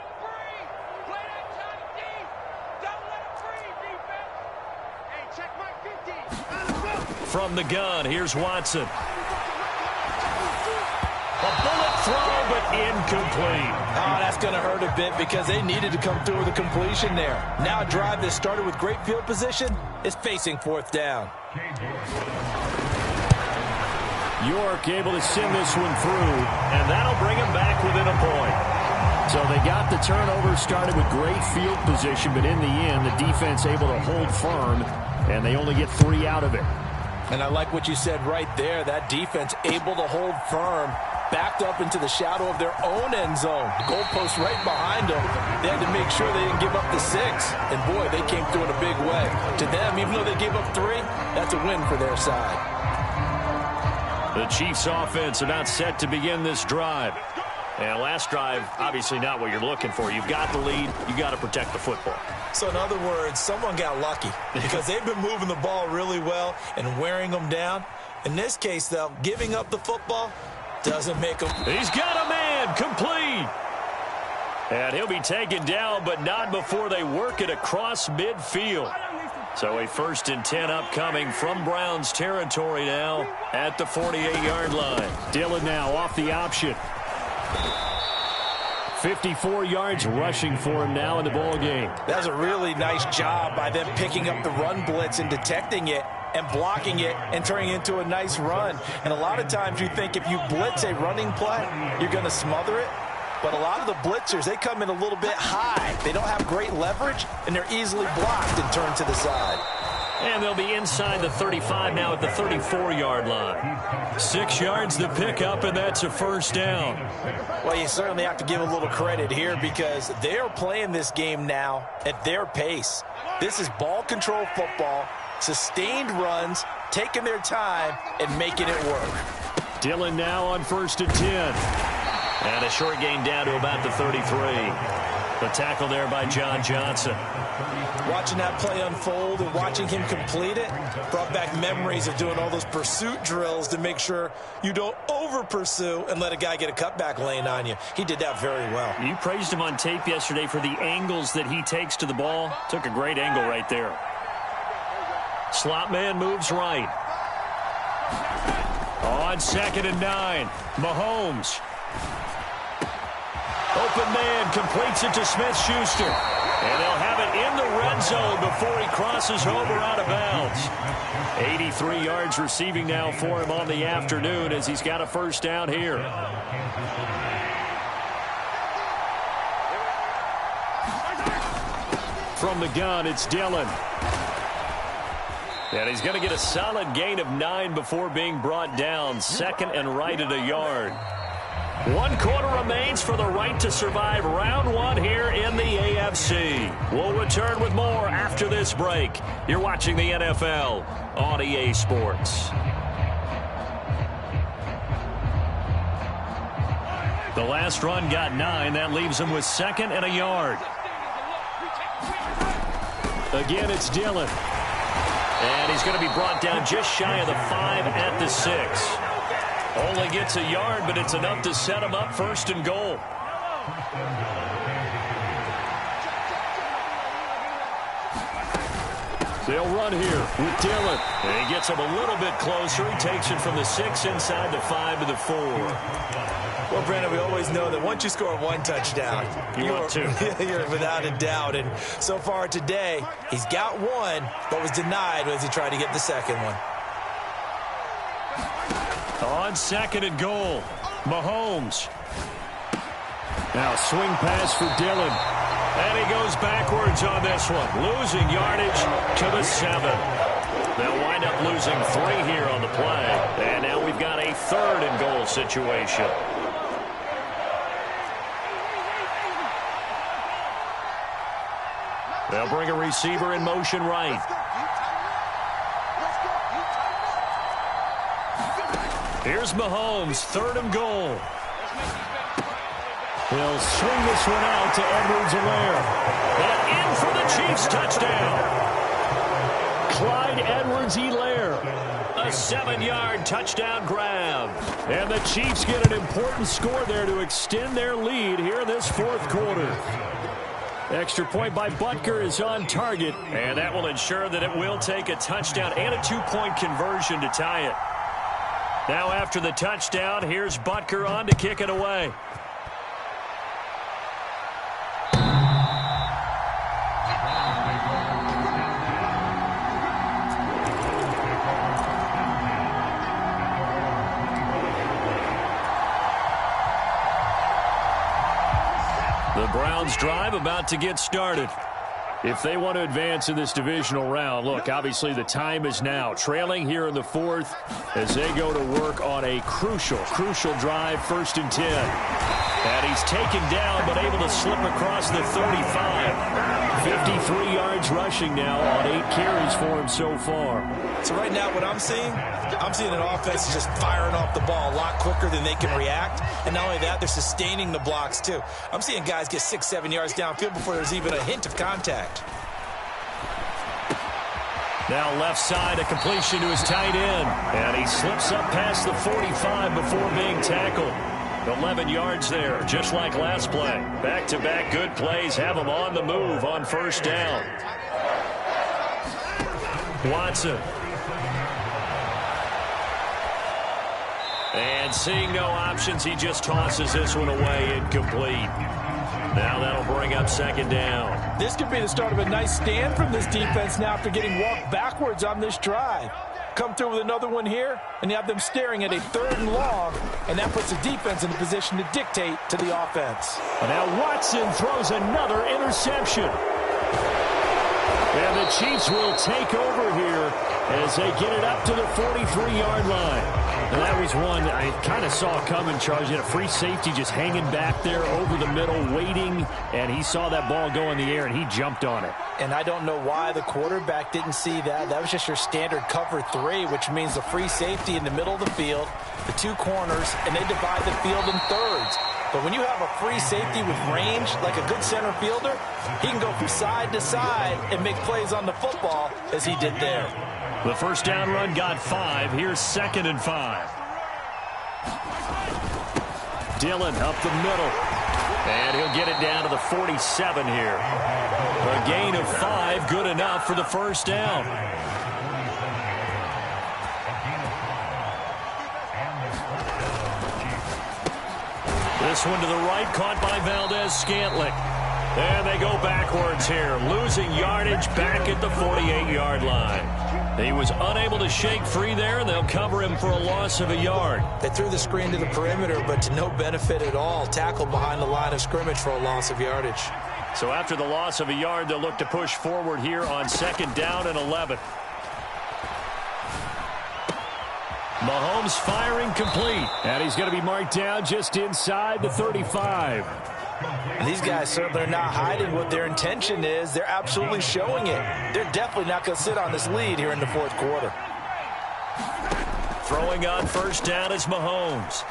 From the gun, here's Watson. A bullet throw, but incomplete. Oh, that's going to hurt a bit because they needed to come through with a completion there. Now a drive that started with great field position is facing fourth down. York able to send this one through, and that'll bring him back within a point. So they got the turnover started with great field position, but in the end, the defense able to hold firm, and they only get 3 out of it. And I like what you said right there. That defense able to hold firm, backed up into the shadow of their own end zone. The goalpost right behind them. They had to make sure they didn't give up the 6. And, boy, they came through in a big way. To them, even though they gave up 3, that's a win for their side. The Chiefs offense about set to begin this drive. And last drive, obviously not what you're looking for. You've got the lead. You've got to protect the football. So in other words, someone got lucky because they've been moving the ball really well and wearing them down. In this case, though, giving up the football doesn't make them. He's got a man complete. And he'll be taken down, but not before they work it across midfield. So a 1st and 10 upcoming from Browns territory now at the 48-yard line. Dillon now off the option. 54 yards rushing for him now in the ball game. That was a really nice job by them picking up the run blitz and detecting it and blocking it and turning it into a nice run. And a lot of times you think if you blitz a running play, you're going to smother it. But a lot of the blitzers, they come in a little bit high. They don't have great leverage, and they're easily blocked and turned to the side. And they'll be inside the 35 now at the 34-yard line. 6 yards to pick up, and that's a first down. Well, you certainly have to give a little credit here because they're playing this game now at their pace. This is ball control football, sustained runs, taking their time, and making it work. Dillon now on 1st and 10. And a short gain down to about the 33. The tackle there by John Johnson. Watching that play unfold and watching him complete it brought back memories of doing all those pursuit drills to make sure you don't over-pursue and let a guy get a cutback lane on you. He did that very well. You praised him on tape yesterday for the angles that he takes to the ball. Took a great angle right there. Slot man moves right. On 2nd and 9, Mahomes. Open man completes it to Smith-Schuster. And they'll have it in the red zone before he crosses over out of bounds. 83 yards receiving now for him on the afternoon as he's got a first down here. From the gun, it's Dillon. And he's going to get a solid gain of 9 before being brought down. Second and right at a yard. 1 quarter remains for the right to survive round 1 here in the AFC. We'll return with more after this break. You're watching the NFL on EA Sports. The last run got 9. That leaves him with 2nd and a yard. Again, it's Dillon. And he's going to be brought down just shy of the 5 at the 6. Only gets a yard, but it's enough to set him up 1st and goal. They'll run here with Dillon. And he gets him a little bit closer. He takes it from the 6 inside the 5 to the 4. Well, Brandon, we always know that once you score 1 touchdown, you're without a doubt. And so far today, he's got 1, but was denied as he tried to get the 2nd one. On 2nd and goal, Mahomes. Now swing pass for Dillon. And he goes backwards on this one. Losing yardage to the 7. They'll wind up losing 3 here on the play. And now we've got a 3rd and goal situation. They'll bring a receiver in motion right. Here's Mahomes, 3rd and goal. He'll swing this one out to Edwards-Helaire. And in for the Chiefs touchdown. Clyde Edwards-Helaire. A 7-yard touchdown grab. And the Chiefs get an important score there to extend their lead here in this 4th quarter. Extra point by Butker is on target. And that will ensure that it will take a touchdown and a 2-point conversion to tie it. Now after the touchdown, here's Butker on to kick it away. The Browns' drive about to get started. If they want to advance in this divisional round, look, obviously the time is now. Trailing here in the 4th as they go to work on a crucial drive, 1st and 10. And he's taken down but able to slip across the 35. 53 yards rushing now on 8 carries for him so far. So right now what I'm seeing an offense just firing off the ball a lot quicker than they can react. And not only that, they're sustaining the blocks too. I'm seeing guys get 6-7 yards downfield before there's even a hint of contact. Now left side, a completion to his tight end. And he slips up past the 45 before being tackled. 11 yards there, just like last play. Back-to-back good plays have him on the move on 1st down. Watson. And seeing no options, he just tosses this one away, incomplete. Now that'll bring up 2nd down. This could be the start of a nice stand from this defense now after getting walked backwards on this drive. Come through with another one here, and you have them staring at a 3rd and long, and that puts the defense in a position to dictate to the offense. Now Watson throws another interception. And the Chiefs will take over here as they get it up to the 43-yard line. And that was one I kind of saw coming, Charles. You had a free safety just hanging back there over the middle, waiting, and he saw that ball go in the air, and he jumped on it. And I don't know why the quarterback didn't see that. That was just your standard cover 3, which means the free safety in the middle of the field, the 2 corners, and they divide the field in thirds. But when you have a free safety with range, like a good center fielder, he can go from side to side and make plays on the football as he did there. The 1st down run got 5. Here's 2nd and 5. Dillon up the middle. And he'll get it down to the 47 here. A gain of 5, good enough for the 1st down. This one to the right, caught by Valdez-Scantling. And they go backwards here, losing yardage back at the 48-yard line. He was unable to shake free there, and they'll cover him for a loss of a yard. They threw the screen to the perimeter, but to no benefit at all. Tackled behind the line of scrimmage for a loss of yardage. So after the loss of a yard, they'll look to push forward here on 2nd down and 11. Mahomes firing complete. And he's going to be marked down just inside the 35. And these guys certainly are not hiding what their intention is. They're absolutely showing it. They're definitely not going to sit on this lead here in the 4th quarter. Throwing on 1st down is Mahomes.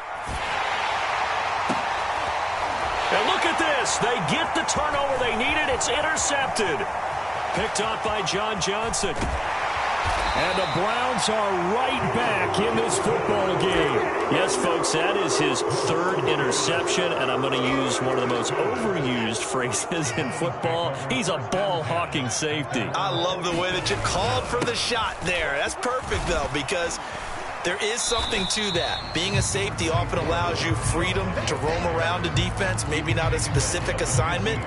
And look at this. They get the turnover they needed. It's intercepted. Picked off by John Johnson. And the Browns are right back in this football game. Yes, folks, that is his 3rd interception, and I'm going to use one of the most overused phrases in football. He's a ball-hawking safety. I love the way that you called for the shot there. That's perfect, though, because there is something to that. Being a safety often allows you freedom to roam around a defense, maybe not a specific assignment.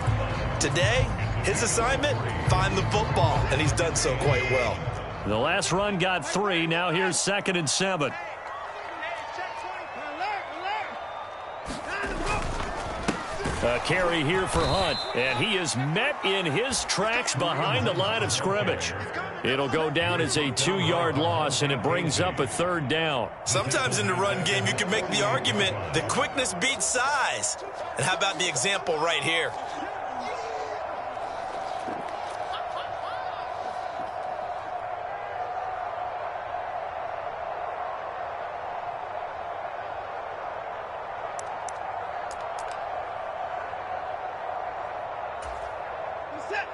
Today, his assignment, find the football, and he's done so quite well. The last run got 3. Now here's 2nd and 7. A carry here for Hunt, and he is met in his tracks behind the line of scrimmage. It'll go down as a 2-yard loss, and it brings up a 3rd down. Sometimes in the run game, you can make the argument that quickness beats size. And how about the example right here?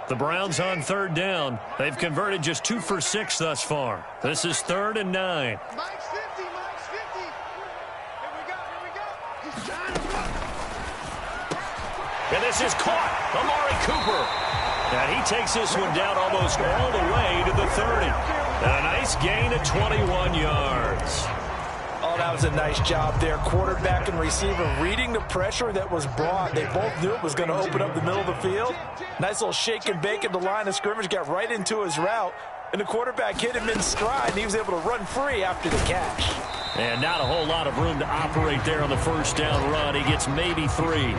The Browns on 3rd down. They've converted just 2 for 6 thus far. This is 3rd and 9. Mike's 50, Mike's 50. Here we go. He's trying to run. And this is caught. Amari Cooper. And he takes this one down almost all the way to the 30. And a nice gain of 21 yards. Oh, that was a nice job there. Quarterback and receiver reading the pressure that was brought. They both knew it was going to open up the middle of the field. Nice little shake and bake at the line of scrimmage. Got right into his route. And the quarterback hit him in stride, and he was able to run free after the catch. And not a whole lot of room to operate there on the 1st down run. He gets maybe 3.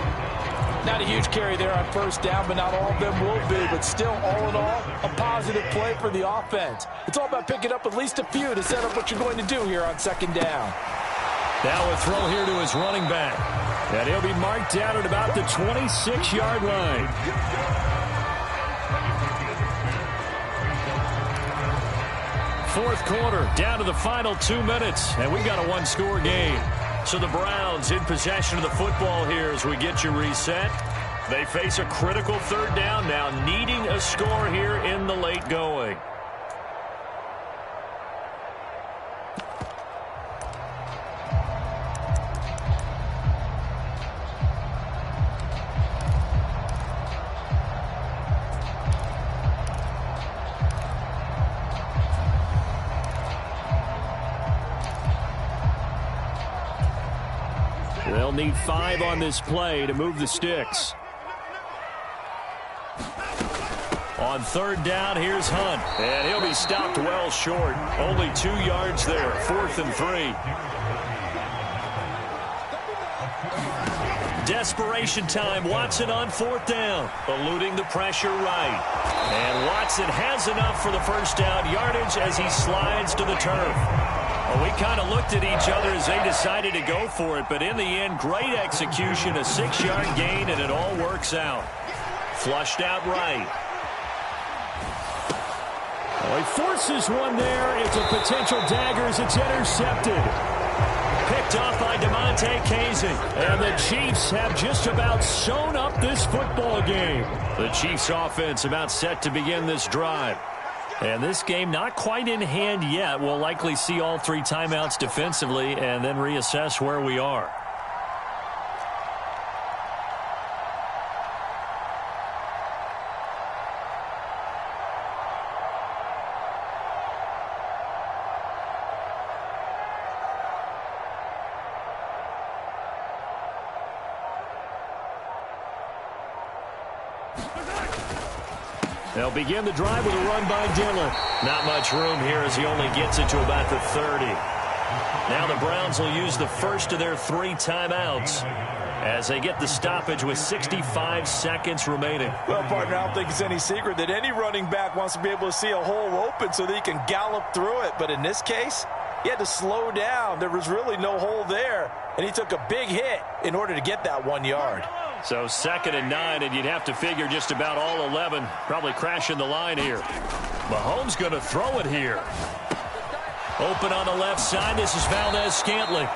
Not a huge carry there on 1st down, but not all of them will be. But still, all in all, a positive play for the offense. It's all about picking up at least a few to set up what you're going to do here on 2nd down. Now a throw here to his running back. And he'll be marked down at about the 26-yard line. Fourth quarter, down to the final 2 minutes. And we've got a 1-score game. So the Browns in possession of the football here as we get you reset. They face a critical 3rd down now, needing a score here in the late going. They'll need 5 on this play to move the sticks. On 3rd down, here's Hunt. And he'll be stopped well short. Only 2 yards there. 4th and 3. Desperation time. Watson on 4th down. Eluding the pressure right. And Watson has enough for the 1st down yardage as he slides to the turf. Well, we kind of looked at each other as they decided to go for it, but in the end, great execution, a 6-yard gain, and it all works out. Flushed out right. Well, he forces one there. It's a potential dagger as it's intercepted. Picked off by DeMonte Casey. And the Chiefs have just about sewn up this football game. The Chiefs offense about set to begin this drive. And this game not quite in hand yet. We'll likely see all 3 timeouts defensively and then reassess where we are. They'll begin the drive with a run by Dillon. Not much room here as he only gets it to about the 30. Now the Browns will use the first of their 3 timeouts as they get the stoppage with 65 seconds remaining. Well, partner, I don't think it's any secret that any running back wants to be able to see a hole open so that he can gallop through it. But in this case, he had to slow down. There was really no hole there, and he took a big hit in order to get that 1 yard. So 2nd and 9, and you'd have to figure just about all 11 probably crashing the line here. Mahomes going to throw it here. Open on the left side. This is Valdez-Scantling.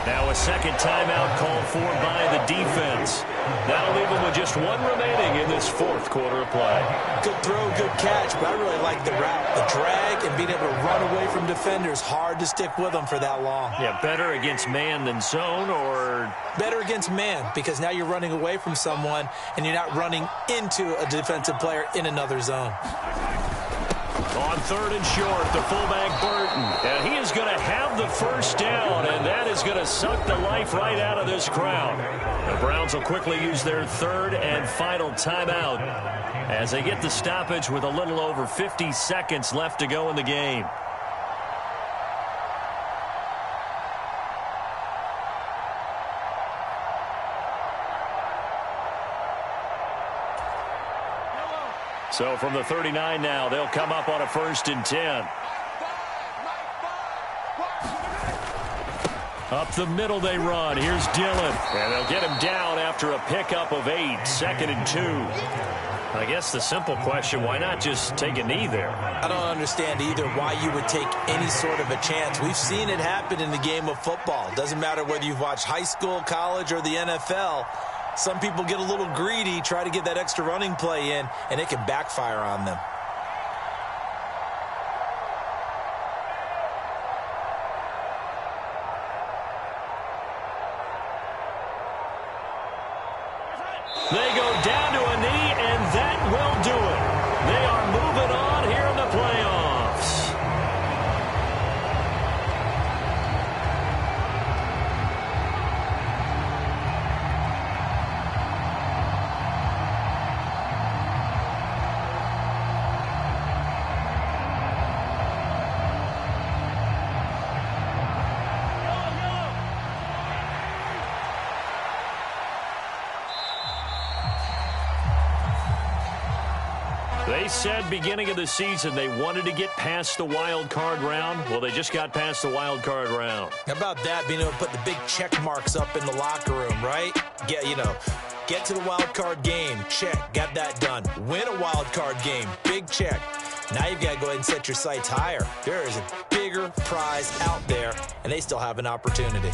Now a second timeout called for by the defense. That'll leave them with just 1 remaining in this 4th quarter of play. Good throw, good catch, but I really like the route. The drag and being able to run away from defenders. Hard to stick with them for that long. Yeah, better against man than zone, or? Better against man, because now you're running away from someone and you're not running into a defensive player in another zone. On 3rd and short, the fullback Burton. And he is going to have the first down, and that is going to suck the life right out of this crowd. The Browns will quickly use their 3rd and final timeout as they get the stoppage with a little over 50 seconds left to go in the game. So from the 39 now, they'll come up on a 1st and 10. Up the middle they run. Here's Dillon. And they'll get him down after a pickup of 8. 2nd and 2. I guess the simple question, why not just take a knee there? I don't understand either why you would take any sort of a chance. We've seen it happen in the game of football. It doesn't matter whether you've watched high school, college, or the NFL. Some people get a little greedy, try to get that extra running play in, and it can backfire on them. They go down to a knee, and that will do it. They are moving on here in the playoffs. They said beginning of the season they wanted to get past the wild card round. Well, they just got past the wild card round. How about that, being able to put the big check marks up in the locker room, right? Get to the wild card game, check, got that done. Win a wild card game, big check. Now you've got to go ahead and set your sights higher. There is a bigger prize out there, and they still have an opportunity.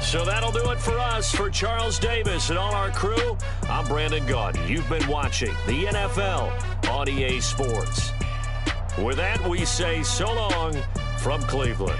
So that'll do it for us. For Charles Davis and all our crew, I'm Brandon Gaudin. You've been watching the NFL on EA Sports. With that, we say so long from Cleveland.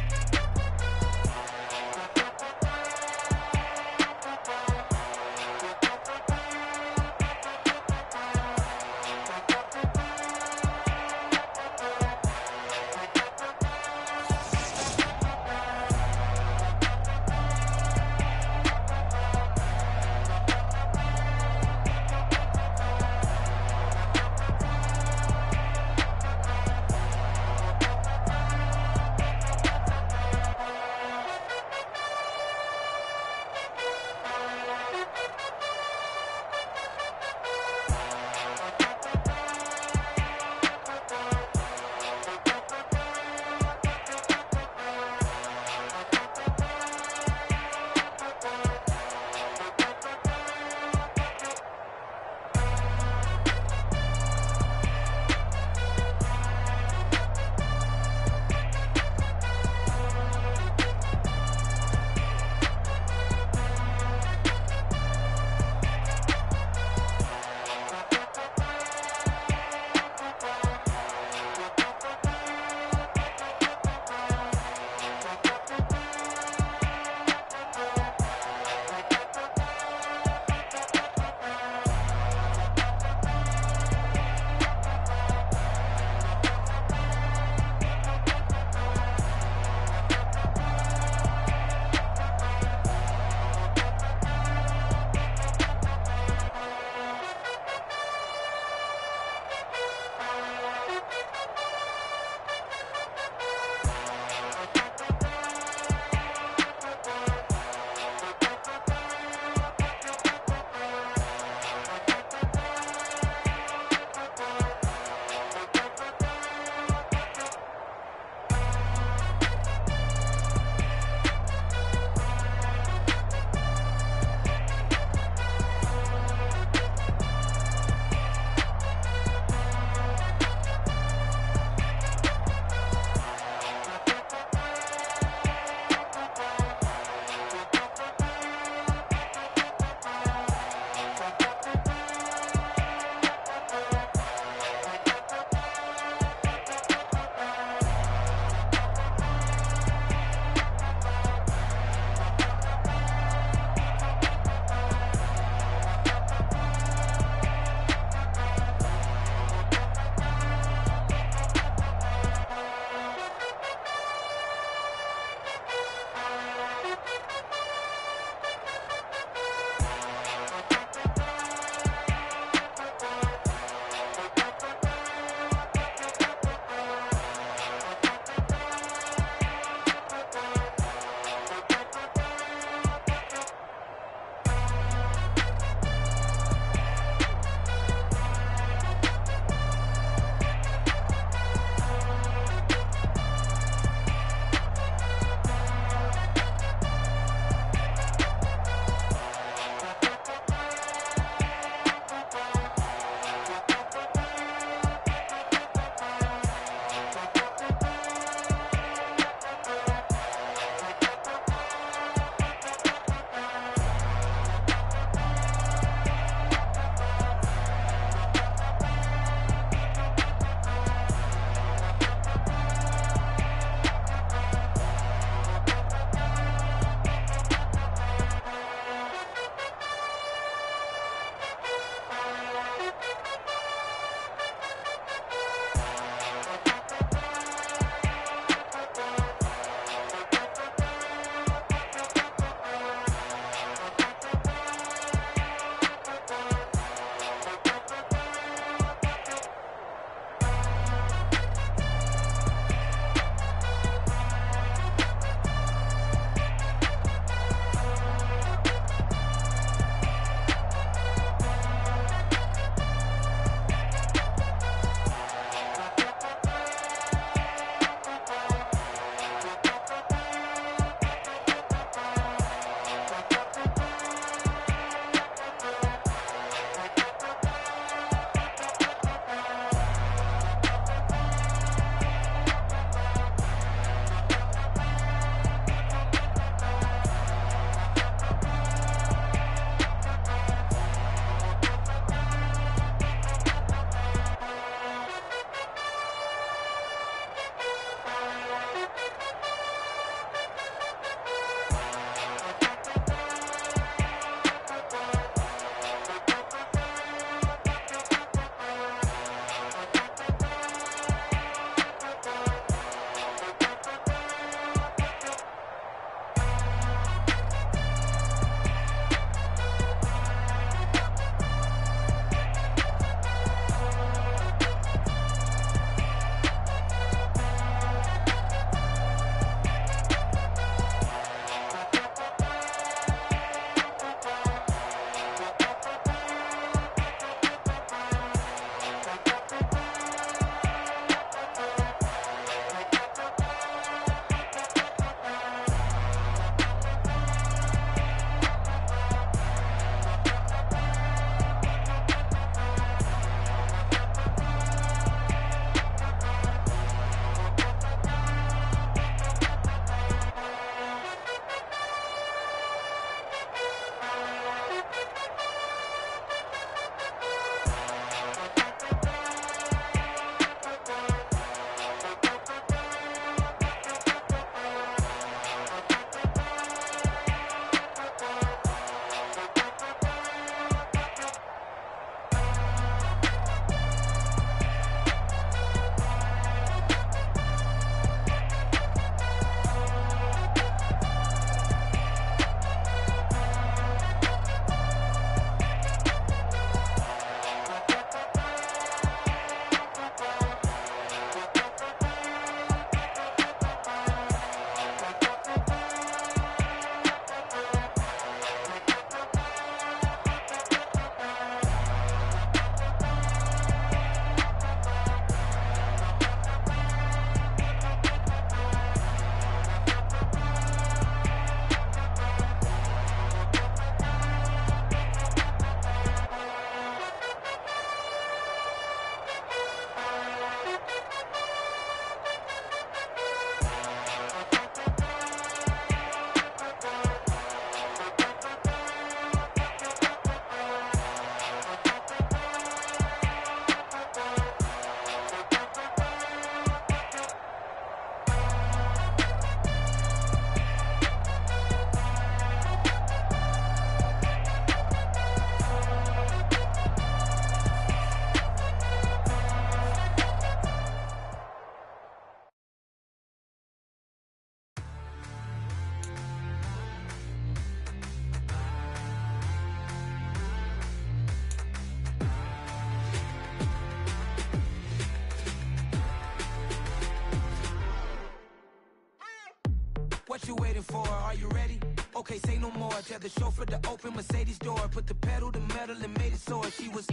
What you waiting for? Are you ready? Okay, say no more. Tell the chauffeur to open Mercedes door. Put the pedal to metal and made it soar. She was,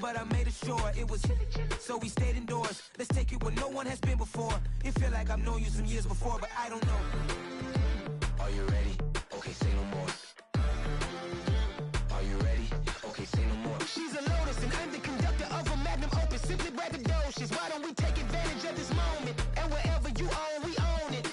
but I made it sure it was. So we stayed indoors. Let's take it where no one has been before. It feel like I've known you some years before, but I don't know. Are you ready? Okay, say no more. Are you ready? Okay, say no more. She's a Lotus and I'm the conductor of a Magnum Opus. Simply braggadocious. Why don't we take advantage of this moment? And wherever you own, we own it.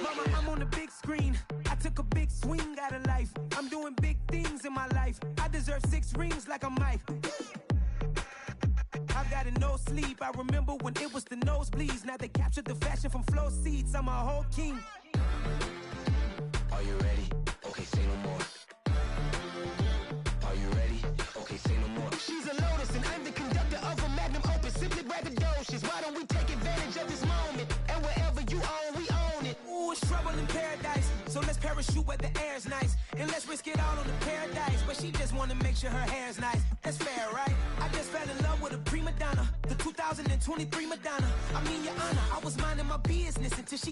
Mama, I'm on the big screen. I took a big swing out of life. I'm doing big things in my life. I deserve 6 rings like I'm Mike. I've got no sleep. I remember when it was the nosebleeds. Now they captured the fashion from flow seats. I'm a whole king. Are you ready? Okay, say no more. Are you ready? Okay, say no more. She's a Lotus and I'm the conductor of a Magnum Opus. Simply braggadocious. Why don't we take advantage of this moment? And wherever you own, we own it. Ooh, it's trouble in paradise. So let's parachute where the air's nice. And let's risk it all on the paradise. But she just wanna make sure her hair's nice. That's fair, right? I just fell in love with a prima donna. The 2023 Madonna. I mean, your honor, I was minding my business until she